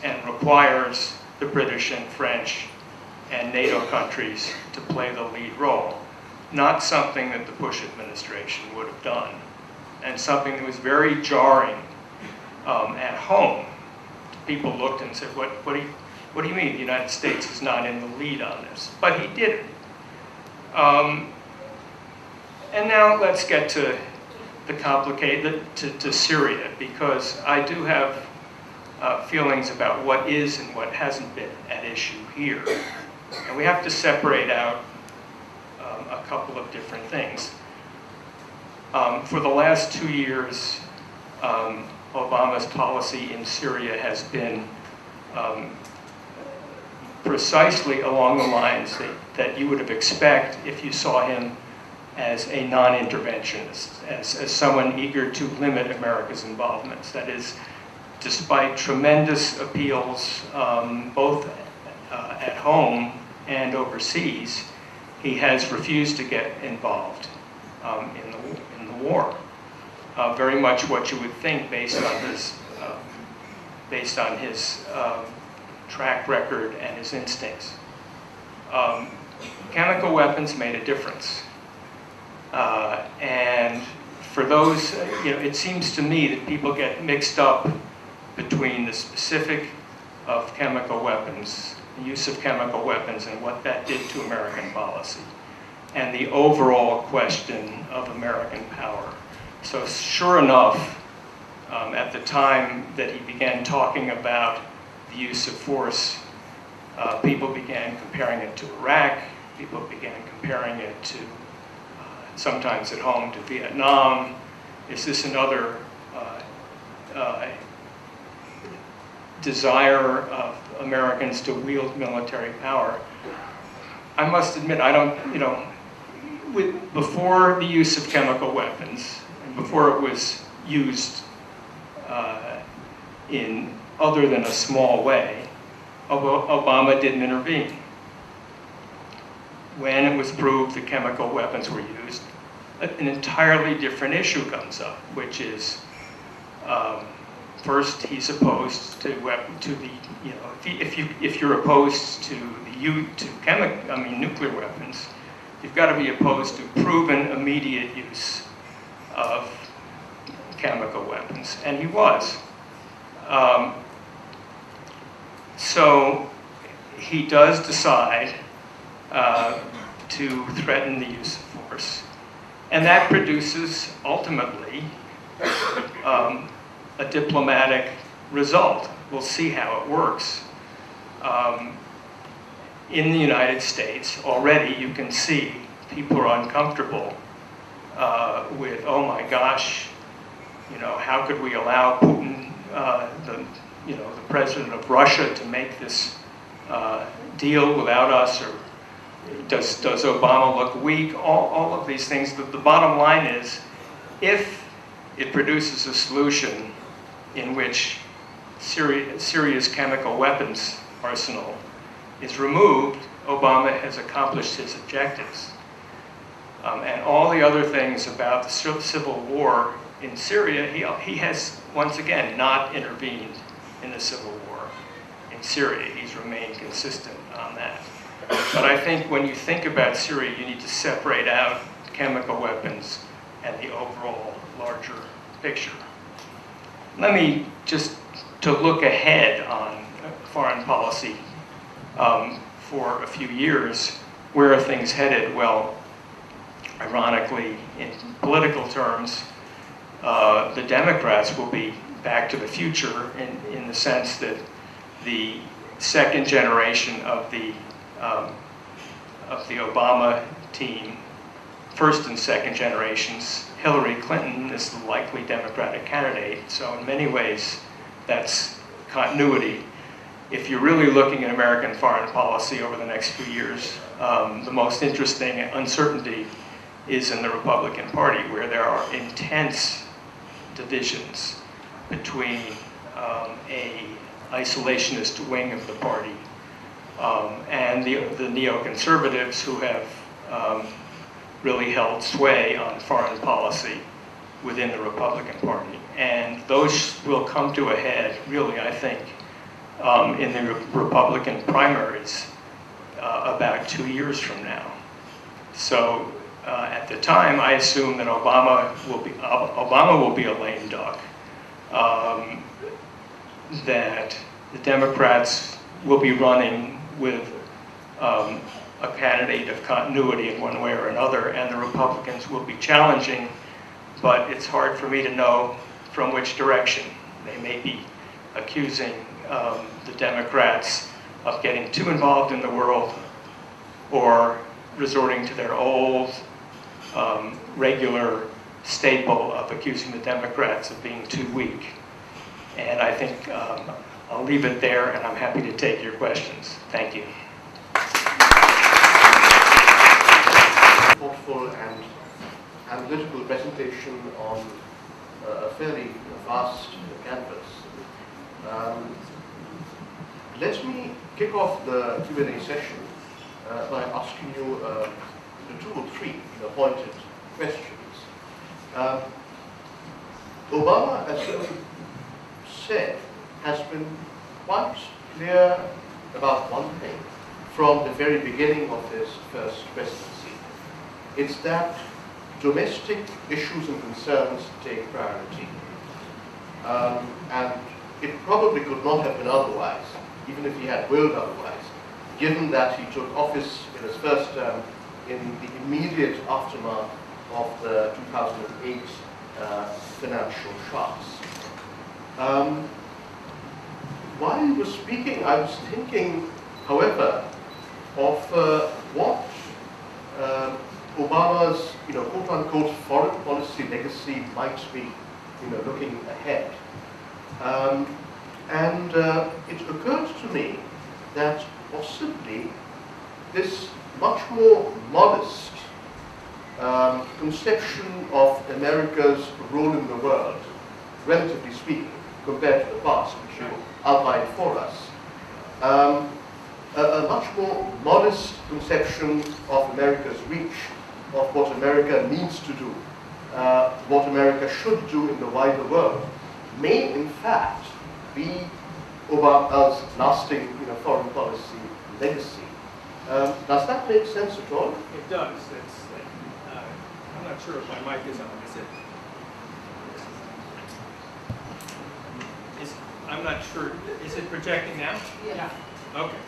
and requires the British and French and NATO countries to play the lead role. Not something that the Bush administration would have done, and something that was very jarring at home. People looked and said, what do you mean the United States is not in the lead on this? But he did it. And now let's get to the to Syria, because I do have feelings about what is and what hasn't been at issue here. And we have to separate out a couple of different things. For the last 2 years, Obama's policy in Syria has been precisely along the lines that you would have expected if you saw him as a non-interventionist, as someone eager to limit America's involvements. That is, despite tremendous appeals, both at home and overseas, he has refused to get involved in the war. Very much what you would think based on his track record and his instincts. Chemical weapons made a difference. And for those, it seems to me that people get mixed up between the specific of chemical weapons, the use of chemical weapons, and what that did to American policy, and the overall question of American power. So sure enough, at the time that he began talking about the use of force, people began comparing it to Iraq, people began comparing it to, sometimes at home, to Vietnam. Is this another desire of Americans to wield military power? I must admit, I don't, before the use of chemical weapons, and before it was used in other than a small way, Obama didn't intervene. When it was proved that chemical weapons were used, an entirely different issue comes up, which is, first, he's opposed to the, if you're opposed to nuclear weapons, you've got to be opposed to proven immediate use of chemical weapons, and he was. So he does decide to threaten the use of force, and that produces ultimately a diplomatic result. We'll see how it works. In the United States, already you can see people are uncomfortable with, oh my gosh, how could we allow Putin, the president of Russia, to make this deal without us, or does Obama look weak? All of these things. The bottom line is, if it produces a solution in which Syria's chemical weapons arsenal is removed, Obama has accomplished his objectives. And all the other things about the civil war in Syria, he has, once again, not intervened in the civil war in Syria. He's remained consistent on that. But I think when you think about Syria, you need to separate out chemical weapons and the overall larger picture. Let me just to look ahead on foreign policy for a few years. Where are things headed? Well, ironically, in political terms, the Democrats will be back to the future in the sense that the second generation of the Obama team, first and second generations, Hillary Clinton is the likely Democratic candidate. So in many ways, that's continuity. If you're really looking at American foreign policy over the next few years, the most interesting uncertainty is in the Republican Party, where there are intense divisions between a isolationist wing of the party and the neoconservatives, who have really held sway on foreign policy within the Republican Party. And those will come to a head, really, I think, in the Republican primaries about 2 years from now. So at the time, I assume that Obama will be a lame duck, that the Democrats will be running with a candidate of continuity in one way or another, and the Republicans will be challenging, but it's hard for me to know from which direction. They may be accusing the Democrats of getting too involved in the world, or resorting to their old regular staple of accusing the Democrats of being too weak. And I think I'll leave it there, and I'm happy to take your questions. Thank you. Thoughtful and analytical presentation on a fairly vast canvas. Let me kick off the Q&A session by asking you two or three pointed questions. Obama, as you said, has been quite clear about one thing from the very beginning of his first presidency. It's that domestic issues and concerns take priority. And it probably could not have been otherwise, even if he had willed otherwise, given that he took office in his first term in the immediate aftermath of the 2008 financial shocks. While he was speaking, I was thinking, however, of what Obama's, quote-unquote, foreign policy legacy might be, looking ahead. And it occurred to me that possibly this much more modest conception of America's role in the world, relatively speaking, compared to the past, which you outlined for us, a much more modest conception of America's reach, of what America needs to do, what America should do in the wider world, may in fact be Obama's lasting foreign policy legacy. Does that make sense at all? It does. I'm not sure if my mic is on. I'm not sure. Is it projecting now? Yeah. Okay.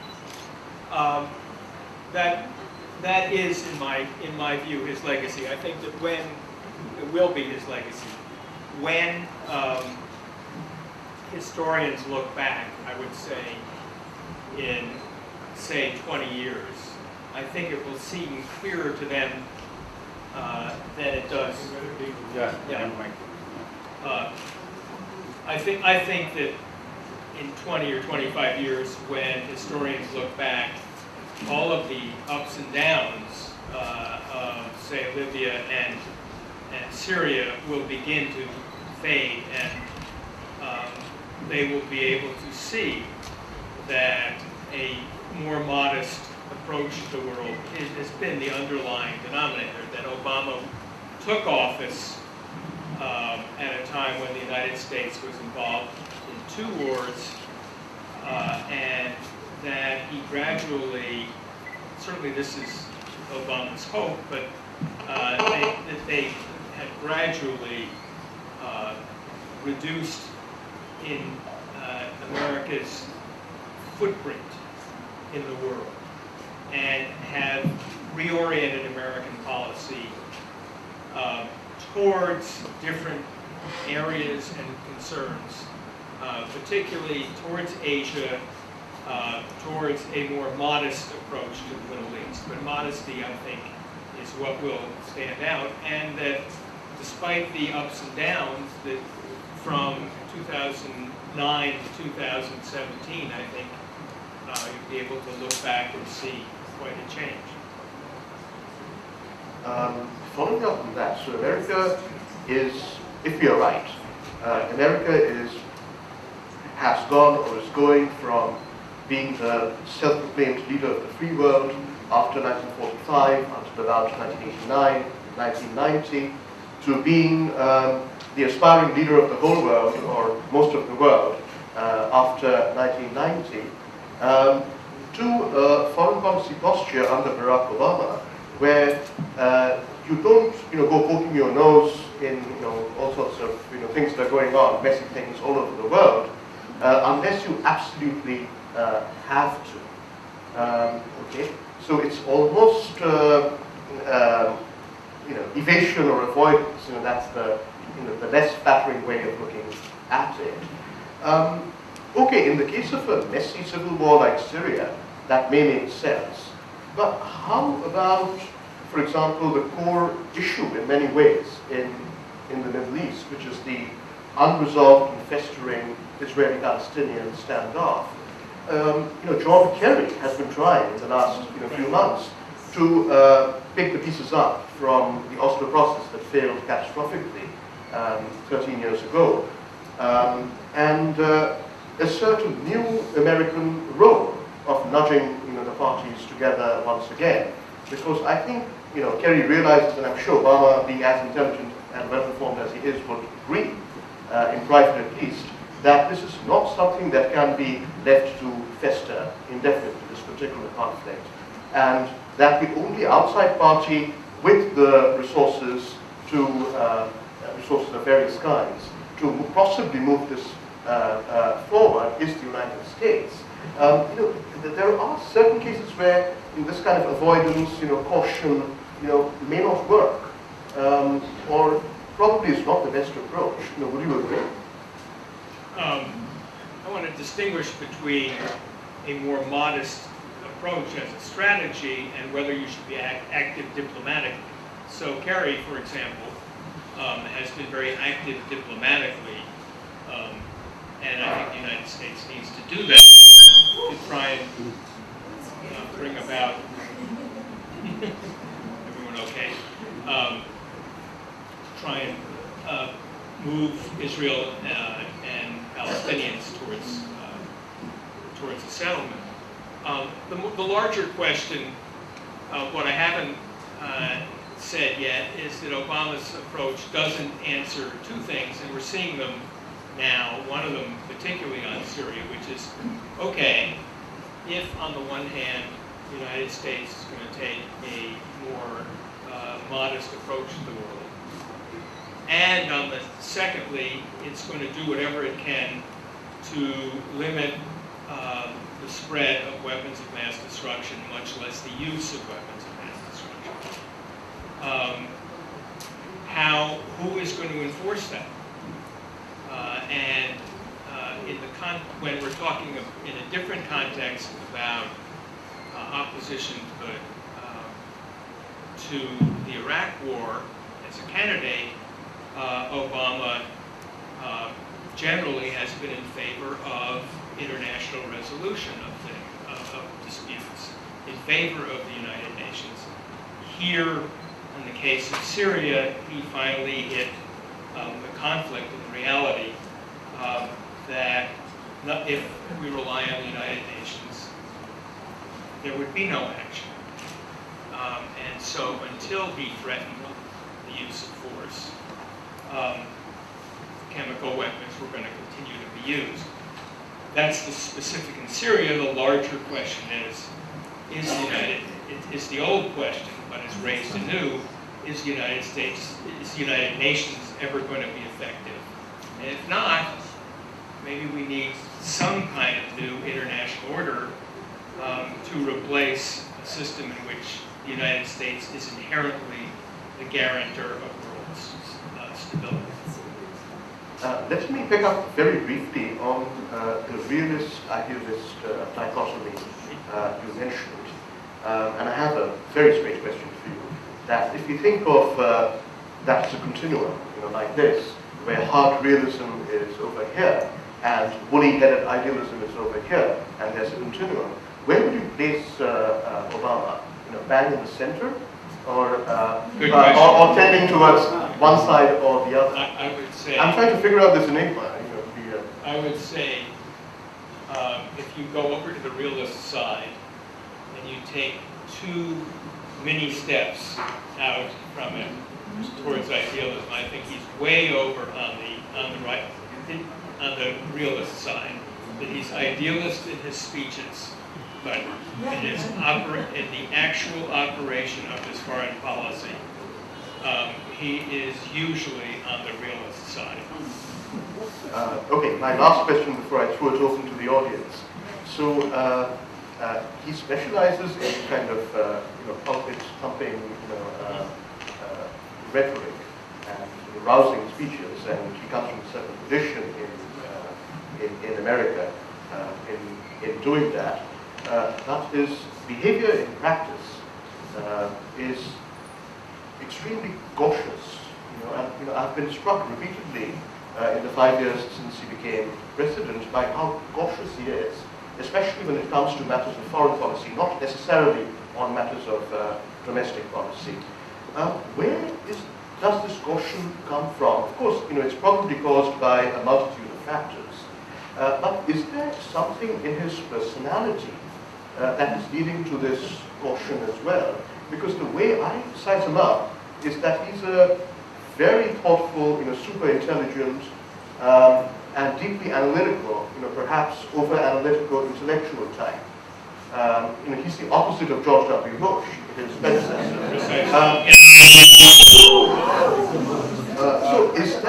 That is, in my view, his legacy. I think that it will be his legacy when historians look back, I would say, in, say, 20 years, I think it will seem clearer to them than it does. Yeah. I think that in 20 or 25 years, when historians look back, all of the ups and downs of, say, Libya and Syria will begin to fade, and they will be able to see that a more modest approach to the world has been the underlying denominator, that Obama took office at a time when the United States was involved in 2 wars, and that he gradually, certainly this is Obama's hope, but that they had gradually reduced in America's footprint in the world, and have reoriented American policy towards different areas and concerns, particularly towards Asia, towards a more modest approach to the Middle East. But modesty, I think, is what will stand out, and that despite the ups and downs, that from 2009 to 2017, I think you'll be able to look back and see quite a change. Following up on that, so America is, if we are right, America has gone or is going from being the self-proclaimed leader of the free world after 1945 until about 1989, 1990, to being the aspiring leader of the whole world, or most of the world, after 1990, to a foreign policy posture under Barack Obama, where you don't, go poking your nose in, all sorts of, things that are going on, messy things all over the world, unless you absolutely have to. Okay, so it's almost, evasion or avoidance. That's the, the less flattering way of looking at it. Okay, in the case of a messy civil war like Syria, that may make sense. But how about, for example, the core issue in many ways in the Middle East, which is the unresolved and festering Israeli-Palestinian standoff? John Kerry has been trying in the last few months to pick the pieces up from the Oslo process that failed catastrophically 13 years ago, and assert a new American role of nudging the parties together once again. Because I think Kerry realizes, and I'm sure Obama, being as intelligent and well-informed as he is, would agree, in private at least, that this is not something that can be left to fester indefinitely, this particular conflict, and that the only outside party with the resources to resources of various kinds to possibly move this forward is the United States. There are certain cases where this kind of avoidance, caution, may not work, or probably is not the best approach. Would you agree? I want to distinguish between a more modest approach as a strategy and whether you should be active diplomatically. So Kerry, for example, has been very active diplomatically, and I think the United States needs to do that to try and bring about everyone okay? Try and move Israel and Palestinians towards a settlement. The larger question, what I haven't said yet, is that Obama's approach doesn't answer two things, and we're seeing them now, one of them particularly on Syria, which is, okay, if on the one hand the United States is going to take a more modest approach to the world, and on the secondly, it's going to do whatever it can to limit the spread of weapons of mass destruction, much less the use of weapons of mass destruction. Who is going to enforce that? When we're talking in a different context about opposition to the Iraq War as a candidate, Obama generally has been in favor of international resolution of disputes, in favor of the United Nations. Here, in the case of Syria, he finally hit the conflict and the reality that if we rely on the United Nations, there would be no action. And so until he threatened the use of force, chemical weapons were going to continue to be used. That's the specific in Syria. The larger question is the old question, but it's raised anew, is the United Nations ever going to be effective? And if not, maybe we need some kind of new international order to replace a system in which the United States is inherently the guarantor of world stability. Let me pick up very briefly on the realist-idealist dichotomy you mentioned. And I have a very straight question for you. That if you think of that as a continuum, like this, where hard realism is over here, and woolly-headed idealism is over here, and there's a continuum, where would you place Obama? Bang in the center, or tending towards one side or the other? I would say. I'm trying to figure out this enigma. I would say, if you go over to the realist side and you take too many steps out from it towards idealism. I think he's way over on the right, on the realist side. That he's idealist in his speeches, but in the actual operation of his foreign policy, he is usually on the realist side. Okay, my last question before I throw it open to the audience. So he specializes in kind of pulpit thumping, rhetoric and rousing speeches, and he comes from a certain tradition in America in doing that. But his behavior in practice is extremely cautious. And I've been struck repeatedly in the 5 years since he became president by how cautious he is, especially when it comes to matters of foreign policy, not necessarily on matters of domestic policy. Where does this caution come from? Of course, it's probably caused by a multitude of factors. But is there something in his personality that is leading to this caution as well? Because the way I size him up is that he's a very thoughtful, super intelligent, and deeply analytical, perhaps over-analytical intellectual type. He's the opposite of George W. Bush, his predecessor. So is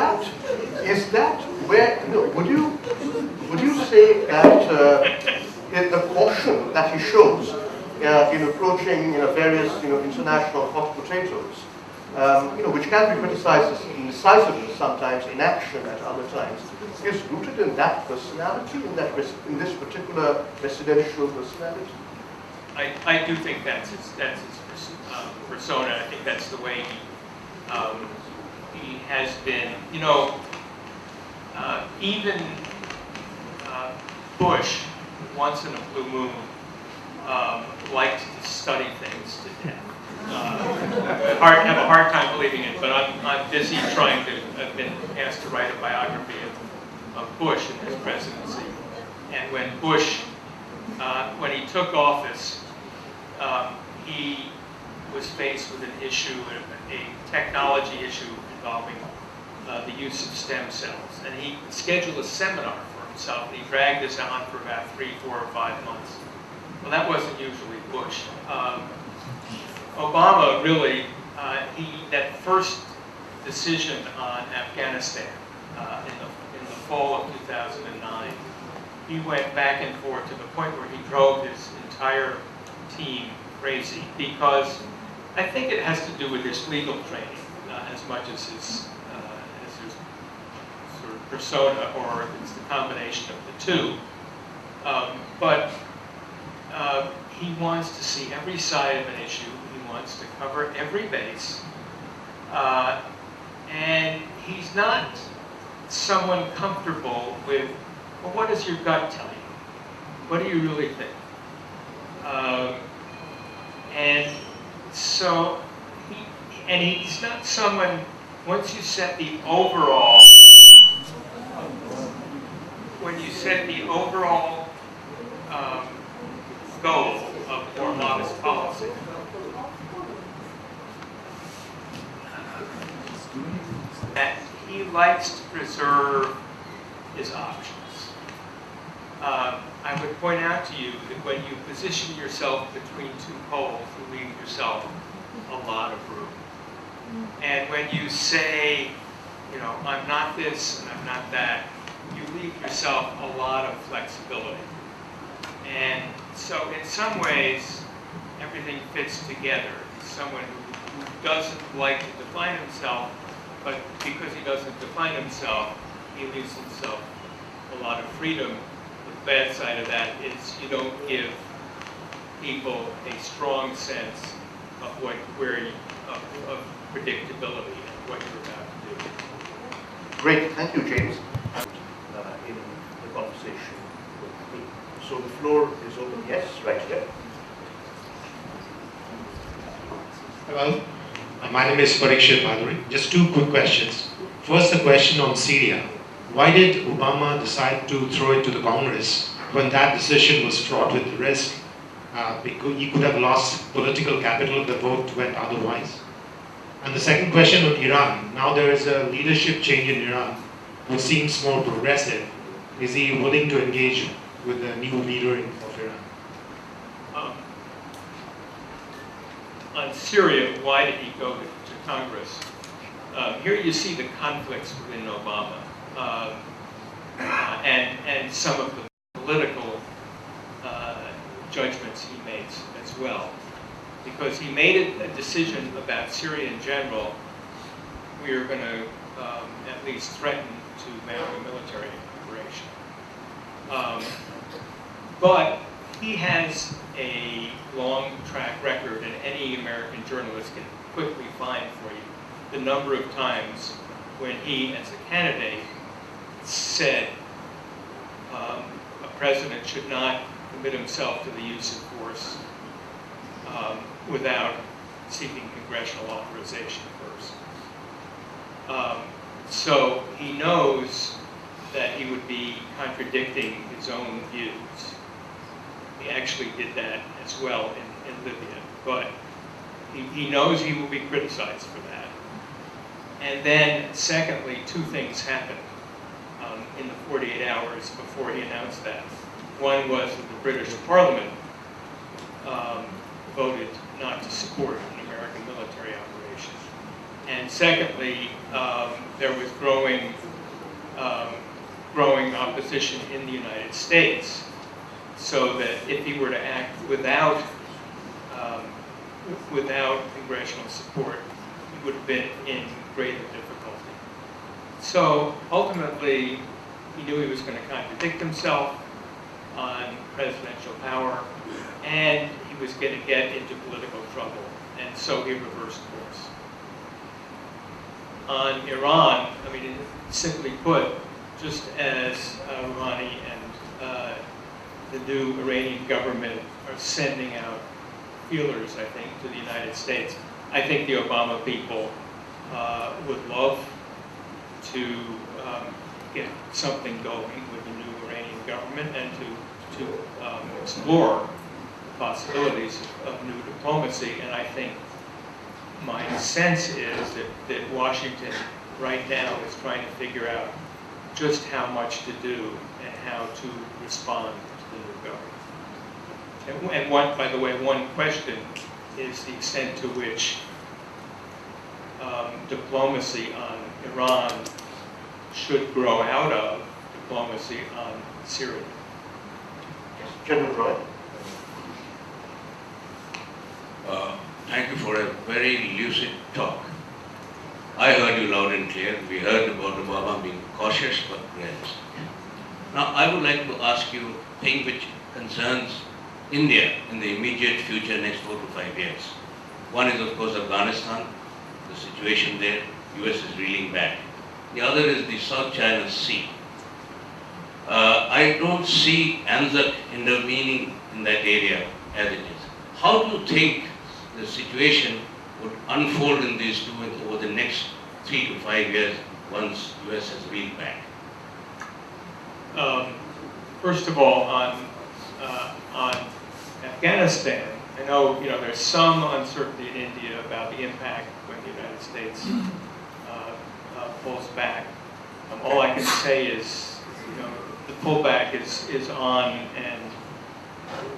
that where, would you say that the caution that he shows in approaching various international hot potatoes, which can be criticized as indecisiveness sometimes, inaction at other times, is rooted in that personality, in this particular presidential personality? I do think that's his persona. I think that's the way he has been. Even Bush, once in a blue moon, liked to study things to death. Have a hard time believing it, but I'm busy trying to. I've been asked to write a biography of Bush in his presidency, and when Bush, when he took office, he was faced with an issue, a technology issue involving the use of stem cells, and he scheduled a seminar for himself. And he dragged this on for about 3, 4, or 5 months. Well, that wasn't usually Bush. Obama really, that first decision on Afghanistan in the fall of 2009, he went back and forth to the point where he drove his entire team crazy, because I think it has to do with his legal training as much as his sort of persona, or it's the combination of the two. But he wants to see every side of an issue. He wants to cover every base. And he's not someone comfortable with, well, what does your gut tell you? What do you really think? And so, he's not someone, once you set the overall, goal of more modest policy, that he likes to preserve his options. I would point out to you that when you position yourself between two poles, you leave yourself a lot of room. And when you say, I'm not this and I'm not that, you leave yourself a lot of flexibility. And so in some ways, everything fits together. He's someone who doesn't like to define himself, but because he doesn't define himself, he leaves himself a lot of freedom. The bad side of that is you don't give people a strong sense of of predictability of what you're about to do. Great, thank you, James. In the conversation with me. So the floor is open. Yes, right here. Hello, my name is Parikshit Madhuri. Just 2 quick questions. First, a question on Syria. Why did Obama decide to throw it to the Congress when that decision was fraught with risk? because he could have lost political capital if the vote went otherwise? And the second question on Iran. Now there is a leadership change in Iran who seems more progressive. Is he willing to engage with the new leader of Iran? On Syria, why did he go to Congress? Here you see the conflicts within Obama and some of the political judgments he makes as well. Because he made a decision about Syria in general, we are going to at least threaten to mount a military operation. But he has a long track record, and any American journalist can quickly find for you the number of times when he, as a candidate, said a president should not commit himself to the use of force without seeking congressional authorization first. So he knows that he would be contradicting his own views. He actually did that as well in Libya, but he knows he will be criticized for that. And then, secondly, two things happened in the 48 hours before he announced that. One was that the British Parliament voted not to support an American military operation. And secondly, there was growing opposition in the United States, so that if he were to act without congressional support, he would have been in greater difficulty. So ultimately, he knew he was going to contradict himself on presidential power, and he was going to get into political trouble, and so he reversed course. On Iran, I mean, simply put, just as Rouhani and the new Iranian government are sending out feelers, I think, to the United States, I think the Obama people would love to get something going with the new Iranian government and to explore the possibilities of new diplomacy. And I think my sense is that Washington right now is trying to figure out just how much to do and how to respond to the new government. And one, by the way, one question is the extent to which diplomacy on Iran should grow out of diplomacy on Syria. General Roy. Thank you for a very lucid talk. I heard you loud and clear. We heard about Obama being cautious but realistic. Now, I would like to ask you a thing which concerns India in the immediate future, next 4 to 5 years. One is, of course, Afghanistan, the situation there. US is reeling back. The other is the South China Sea. I don't see ANZAC intervening in that area as it is. How do you think the situation would unfold in these two over the next 3 to 5 years once US has reeled back? First of all, on Afghanistan, I know there's some uncertainty in India about the impact when the United States pulls back. All I can say is, the pullback is on, and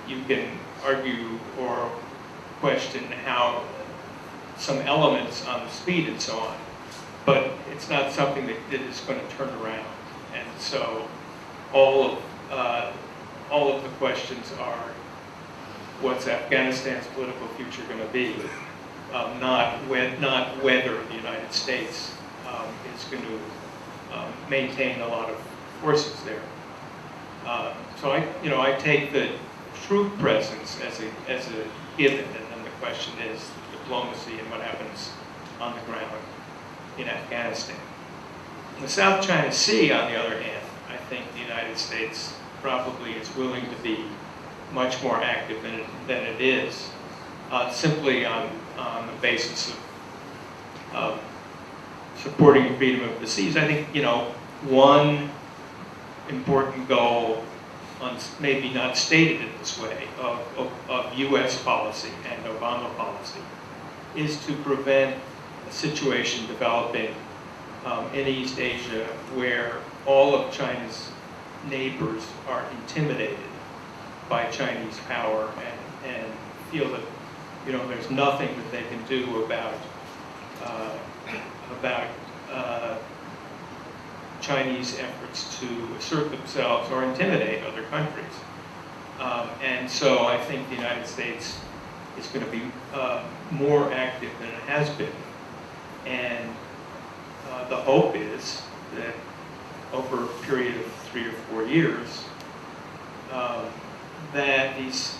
you can argue or question how some elements on the speed and so on, but it's not something that is going to turn around. And so all of the questions are, what's Afghanistan's political future going to be? Not whether the United States is going to maintain a lot of forces there. So I take the troop presence as a given, and then the question is diplomacy and what happens on the ground in Afghanistan. In the South China Sea, on the other hand, I think the United States probably is willing to be much more active than it is, simply on the basis of supporting freedom of the seas. I think one important goal maybe not stated in this way, of U.S. policy and Obama policy, is to prevent a situation developing in East Asia where all of China's neighbors are intimidated by Chinese power and feel that there's nothing that they can do about Chinese efforts to assert themselves or intimidate other countries. And so I think the United States is going to be more active than it has been. And the hope is that over a period of 3 or 4 years, that these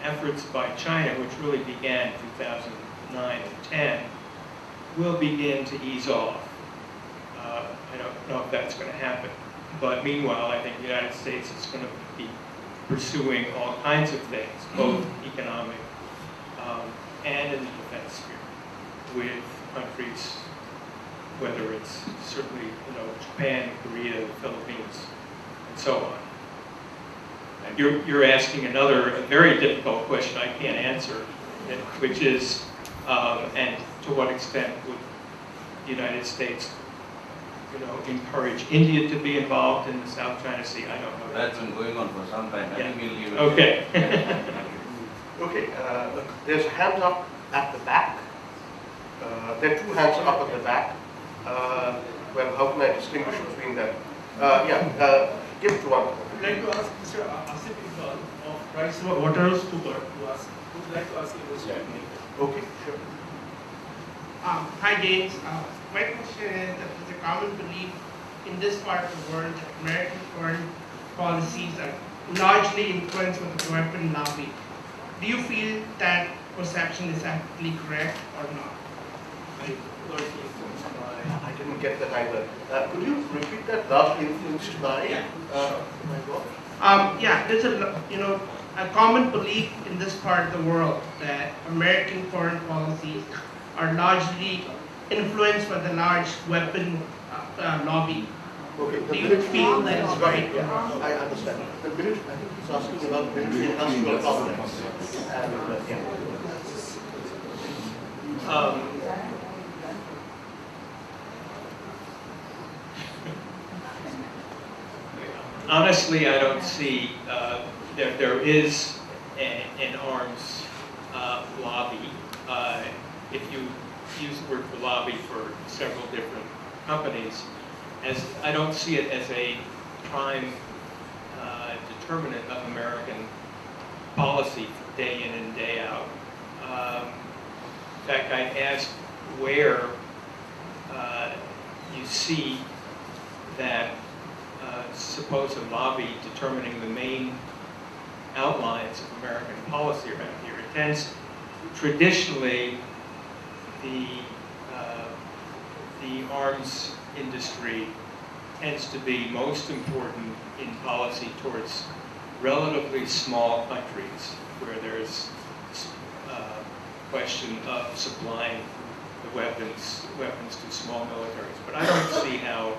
efforts by China, which really began in 2009 and 10, will begin to ease off. I don't know if that's going to happen. But meanwhile, I think the United States is going to be pursuing all kinds of things, both economic and in the defense sphere, with countries, whether it's certainly Japan, Korea, the Philippines, and so on. And you're asking a very difficult question I can't answer, which is, and to what extent would the United States encourage India to be involved in the South China Sea? I don't know. That's been going on for some time. I think we'll leave it. Okay. Okay, there's a hand up at the back. There are 2 hands up at the back. Well, how can I distinguish between them? Give it to one. I would like to ask Mr. Aspen of Price Waterhouse Cooper would like to ask you this question. Okay, sure. Hi James. My question is that there's a common belief in this part of the world that American foreign policies are largely influenced by the weapon lobby. Do you feel that perception is actually correct or not? I didn't get that either. Could you repeat that? Largely influenced by? Yeah. My God. There's a common belief in this part of the world that American foreign policies are largely influenced by the large weapon lobby. Okay, Do you feel that is right? Yeah, I understand. The military, I think he's asking about military industrial complex. Honestly, I don't see, there is an arms lobby. If you use the word for lobby for several different companies, I don't see it as a prime determinant of American policy day in and day out. In fact, I asked where you see that supposed lobby determining the main outlines of American policy around here. It tends, traditionally, the arms industry tends to be most important in policy towards relatively small countries where there's question of supplying the weapons to small militaries. But I don't see how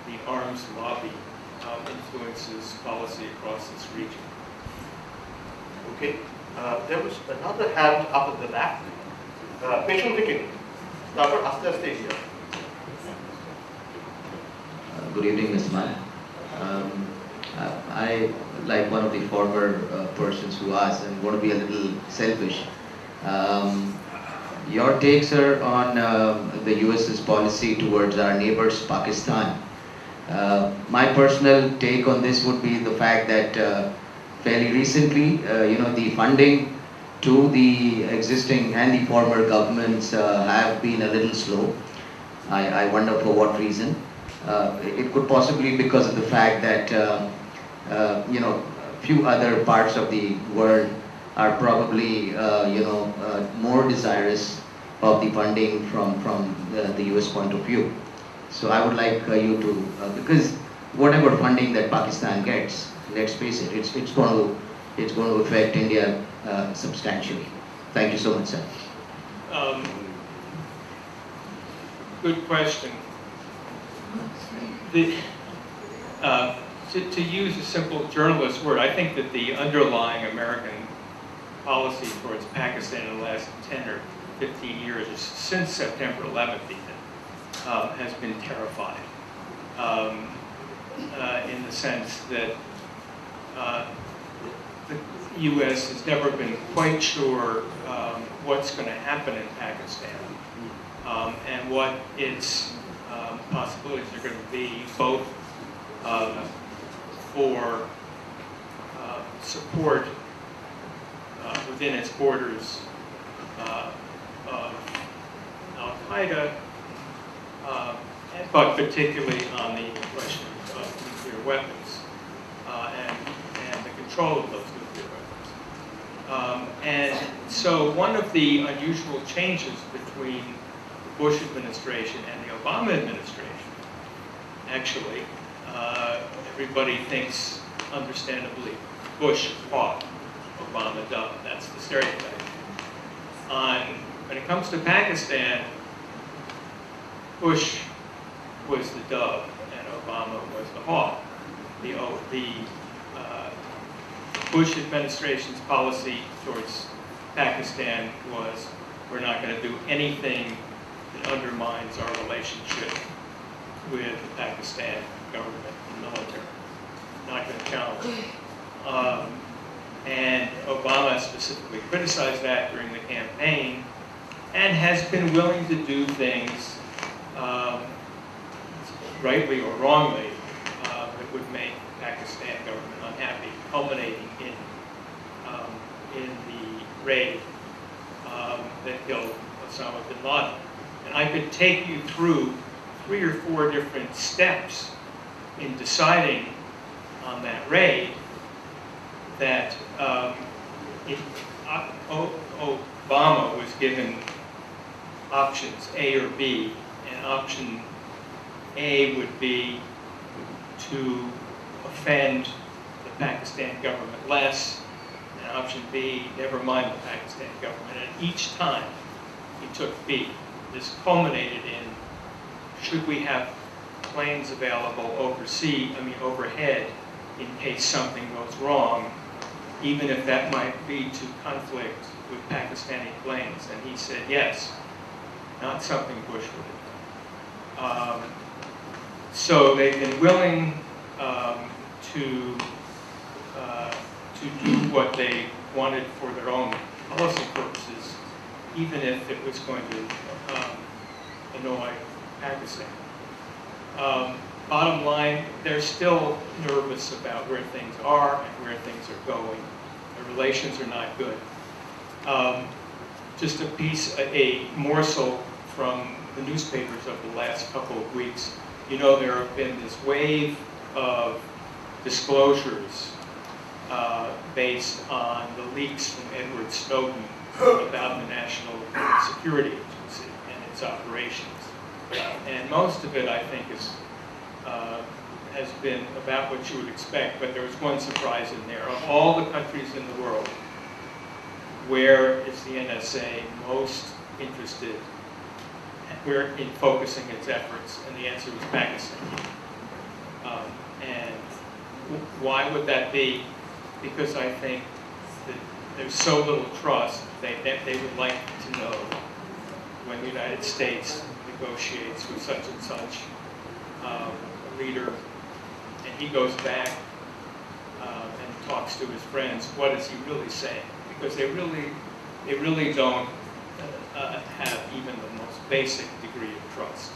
the arms lobby influences policy across this region. Okay. There was another hand up at the back. Patient Dickin. Dr. Asta Stadia. Good evening, Ms. Mann. I, like one of the former persons who asked, and want to be a little selfish. Your takes are on the US's policy towards our neighbors, Pakistan. My personal take on this would be the fact that fairly recently, the funding to the existing and the former governments have been a little slow. I wonder for what reason. It could possibly be because of the fact that a few other parts of the world are probably more desirous of the funding from the US point of view. So I would like you to, because whatever funding that Pakistan gets, let's face it, it's going to affect India substantially. Thank you so much, sir. Good question. to use a simple journalist word, I think that the underlying American policy towards Pakistan in the last 10 or 15 years, since September 11th even, has been terrified. In the sense that the U.S. has never been quite sure what's going to happen in Pakistan and what its possibilities are going to be, both for support within its borders of Al-Qaeda, but particularly on the question of nuclear weapons and the control of those nuclear weapons. And so one of the unusual changes between the Bush administration and the Obama administration, actually, everybody thinks, understandably, Bush fought, Obama dubbed. That's the stereotype. When it comes to Pakistan, Bush was the dove and Obama was the hawk. The Bush administration's policy towards Pakistan was, we're not going to do anything that undermines our relationship with the Pakistan government and military. Not going to challenge. And Obama specifically criticized that during the campaign and has been willing to do things, rightly or wrongly, that would make the Pakistan government unhappy, culminating in the raid that killed Osama bin Laden. And I could take you through 3 or 4 different steps in deciding on that raid that Obama was given options A or B, and option A would be to offend the Pakistan government less, and option B, never mind the Pakistan government. And each time he took B. This culminated in, should we have planes available overhead in case something goes wrong, even if that might lead to conflict with Pakistani planes? And he said yes, not something Bush would have done. So they've been willing to do what they wanted for their own policy purposes, even if it was going to annoy Pakistan. Bottom line, they're still nervous about where things are and where things are going. The relations are not good. Just a morsel from the newspapers of the last couple of weeks. You know, there have been this wave of disclosures based on the leaks from Edward Snowden about the National Security Agency and its operations. And most of it, I think, has been about what you would expect, but there was one surprise in there. Of all the countries in the world, where is the NSA most interested in focusing its efforts? And the answer was Pakistan. And why would that be? Because I think that there's so little trust, they would like to know when the United States negotiates with such and such a leader, and he goes back and talks to his friends, what is he really saying? Because they really don't have even the most basic degree of trust.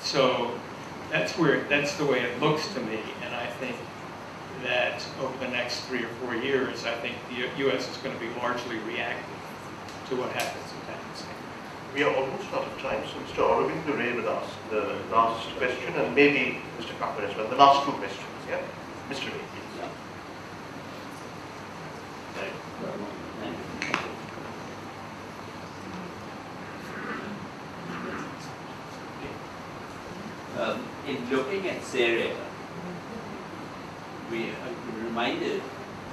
So that's the way it looks to me, and I think that over the next 3 or 4 years, I think the U.S. is going to be largely reactive to what happens in Pakistan. We are almost out of time, so Mr. Aurobindo Ray will ask the last question, and maybe Mr. Kapur as well. The last 2 questions, yeah? Mr. Ray, please. In looking at Syria, we are reminded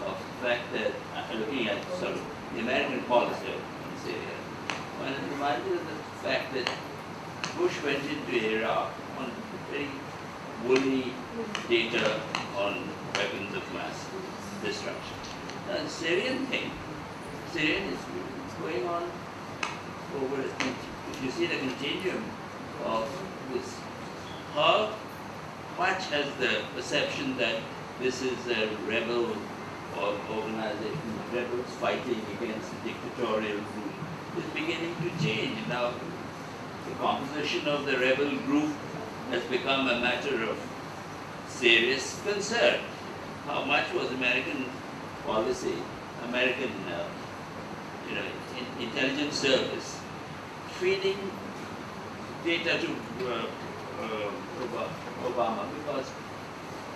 of the fact that, looking at the American policy in Syria, one is reminded of the fact that Bush went into Iraq on very woolly data on weapons of mass destruction. The Syrian thing, Syrian is going on over, if you see the continuum of this, how much has the perception that this is a rebel or organization, rebels fighting against a dictatorial group, is beginning to change. Now, the composition of the rebel group has become a matter of serious concern. How much was American policy, American intelligence service feeding data to Obama, because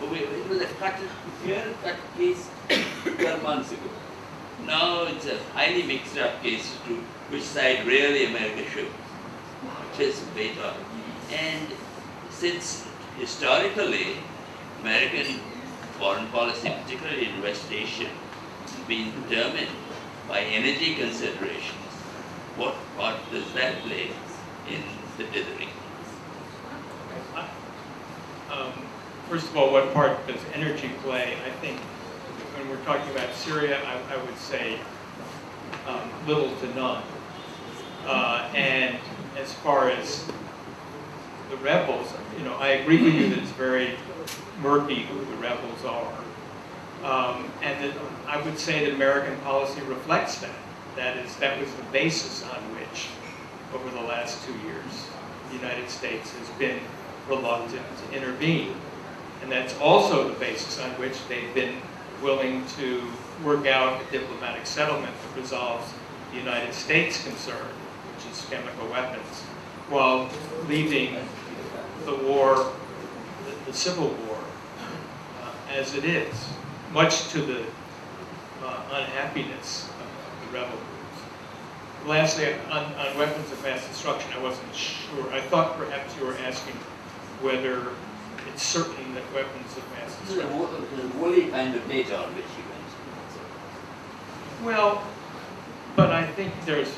it was a clear-cut case 12 months ago. Now it's a highly mixed-up case to which side really America should participate on. And since historically American foreign policy, particularly in West Asia, has been determined by energy considerations, what part does that play in the dithering? First of all, what part does energy play? I think when we're talking about Syria, I would say little to none. And as far as the rebels, I agree with you that it's very murky who the rebels are. And that I would say that American policy reflects that. That was the basis on which, over the last 2 years, the United States has been reluctant to intervene. And that's also the basis on which they've been willing to work out a diplomatic settlement that resolves the United States concern, which is chemical weapons, while leaving the war, the Civil War, as it is, much to the unhappiness of the rebel groups. Lastly, on weapons of mass destruction, I wasn't sure. I thought perhaps you were asking whether it's certain that weapons of mass destruction. The woolly kind of data on which you mentioned. Well, but I think there's,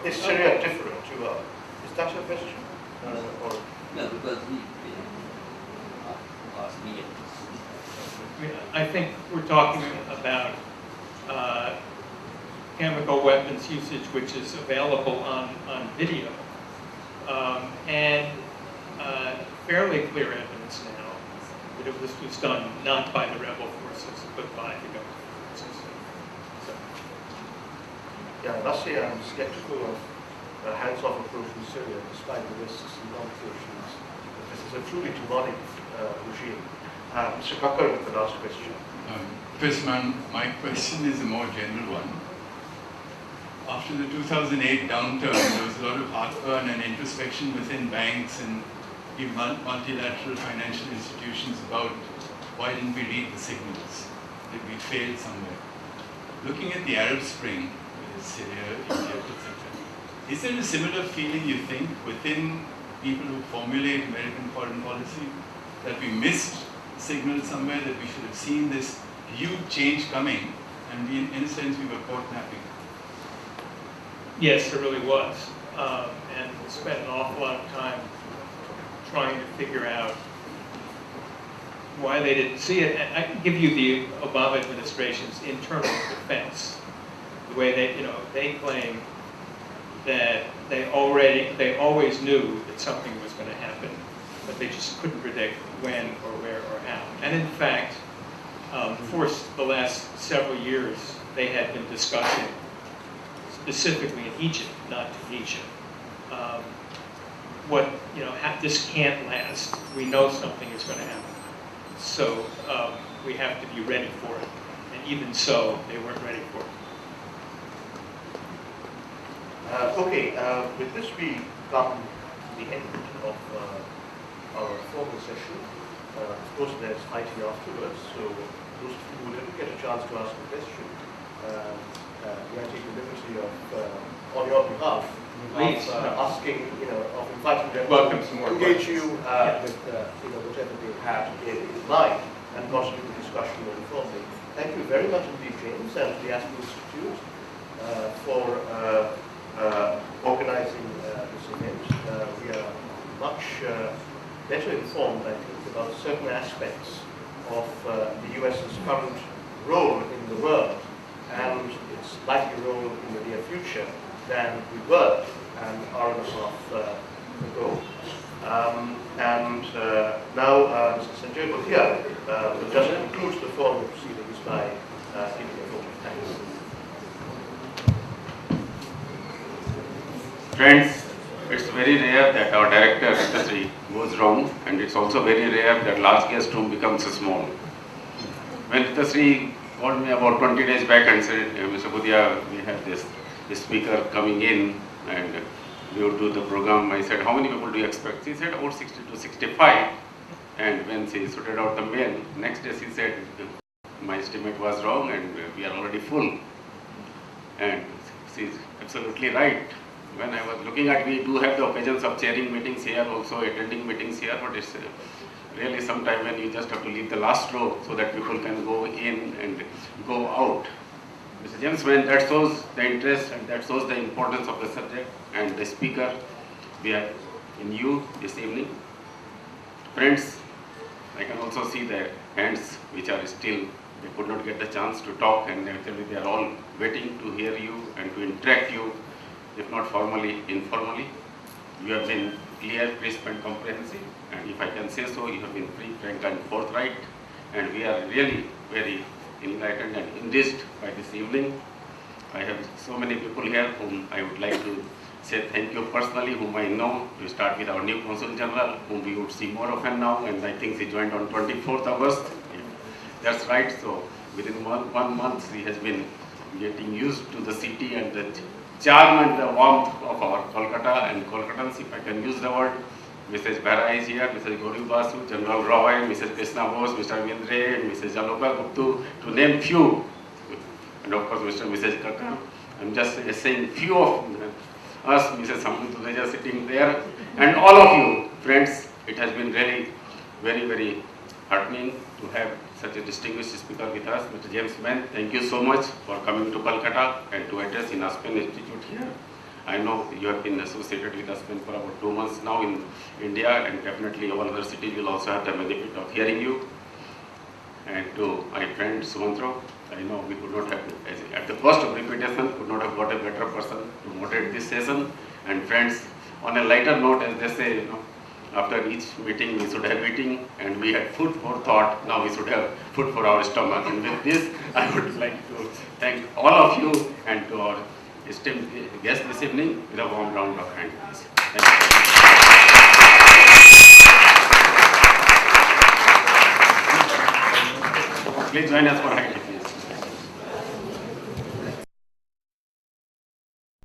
Is Syria different? Is that your question? Or? No, because he asked me. I think we're talking about chemical weapons usage, which is available on video, and fairly clear evidence now that this was done not by the rebel forces, but by the government forces. So. Yeah, I must say I'm skeptical of a hands-off approach in Syria, despite the risks and complications. This is a truly demonic regime. Mr. Kakkar with the last question. First, my question is a more general one. After the 2008 downturn, there was a lot of heartburn and introspection within banks and even multilateral financial institutions about why didn't we read the signals? Did we fail somewhere? Looking at the Arab Spring, Syria, Egypt, etc., is there a similar feeling, you think, within people who formulate American foreign policy, that we missed signal somewhere, that we should have seen this huge change coming, and we, in a sense, we were caught napping? Yes, there really was. And we spent an awful lot of time trying to figure out why they didn't see it. And I can give you the Obama administration's internal defense. The way they claim that they always knew that something was going to happen, but they just couldn't predict when or where or how. And in fact, for the last several years, they had been discussing, specifically in Egypt, not Tunisia, this can't last. We know something is going to happen. So we have to be ready for it. And even so, they weren't ready for it. Okay, with this we come to the end of our formal session. Of course, there's fighting afterwards, so those of you who didn't get a chance to ask a question, we take the liberty of, on your behalf, asking, of inviting them to engage you with, whatever they have in mind, and possibly the discussion going forward. Thank you very much indeed, James, and to the Aspen Institute for organizing this event. We are much better informed, I think, about certain aspects of the US's current role in the world and its likely role in the near future than we were an hour and a half ago. Now Mr. Sanjay Bhatia will just conclude the formal proceedings by giving a vote of thanks. Friends, it's very rare that our director industry goes wrong, and it's also very rare that large guest room becomes small. When Ritasri called me about 20 days back and said, Mr. Bhatia, we have this speaker coming in and we would do the program, I said, how many people do you expect? She said, about 60 to 65. And when she sorted out the mail, next day she said, my estimate was wrong and we are already full. And she's absolutely right. When I was looking at, we do have the occasions of chairing meetings here, also attending meetings here, but it's really sometime when you just have to leave the last row so that people can go in and go out. Mr. James Mann, that shows the interest and that shows the importance of the subject and the speaker we have in you this evening. Friends, I can also see the hands which are still, they could not get the chance to talk, and actually they are all waiting to hear you and to interact you, if not formally, informally. You have been clear, crisp and comprehensive, and if I can say so, you have been free, frank and forthright, and we are really very enlightened and enriched by this evening. I have so many people here whom I would like to say thank you personally, whom I know. To start with our new Consul General, whom we would see more often now, and I think she joined on 24th August. That's right, so within one month she has been getting used to the city and the charm and the warmth of our Kolkata and Kolkatans, if I can use the word. Mrs. Bhara is here, Mrs. Gauri Basu, General Roy, Mrs. Krishna Bose, Mr. Vindre, Mrs. Jaloka Guptu, to name few. And of course, Mr. and Mrs. Kakar. I'm just saying few of us, Mrs. Samru Tudeja sitting there, and all of you, friends. It has been really very, very heartening to have such a distinguished speaker with us, Mr. James Mann. Thank you so much for coming to Kolkata and to address in Aspen Institute here. I know you have been associated with Aspen for about 2 months now in India, and definitely all other cities will also have the benefit of hearing you. And to my friend Sumantro, I know we could not have, at the cost of repetition, could not have got a better person to moderate this session. And friends, on a lighter note, as they say, you know, after each meeting we should have eating, and we had food for thought. Now we should have food for our stomach. And with this, I would like to thank all of you and to our esteemed guest this evening with a warm round of hands, please. Thank you. Please join us for high tea.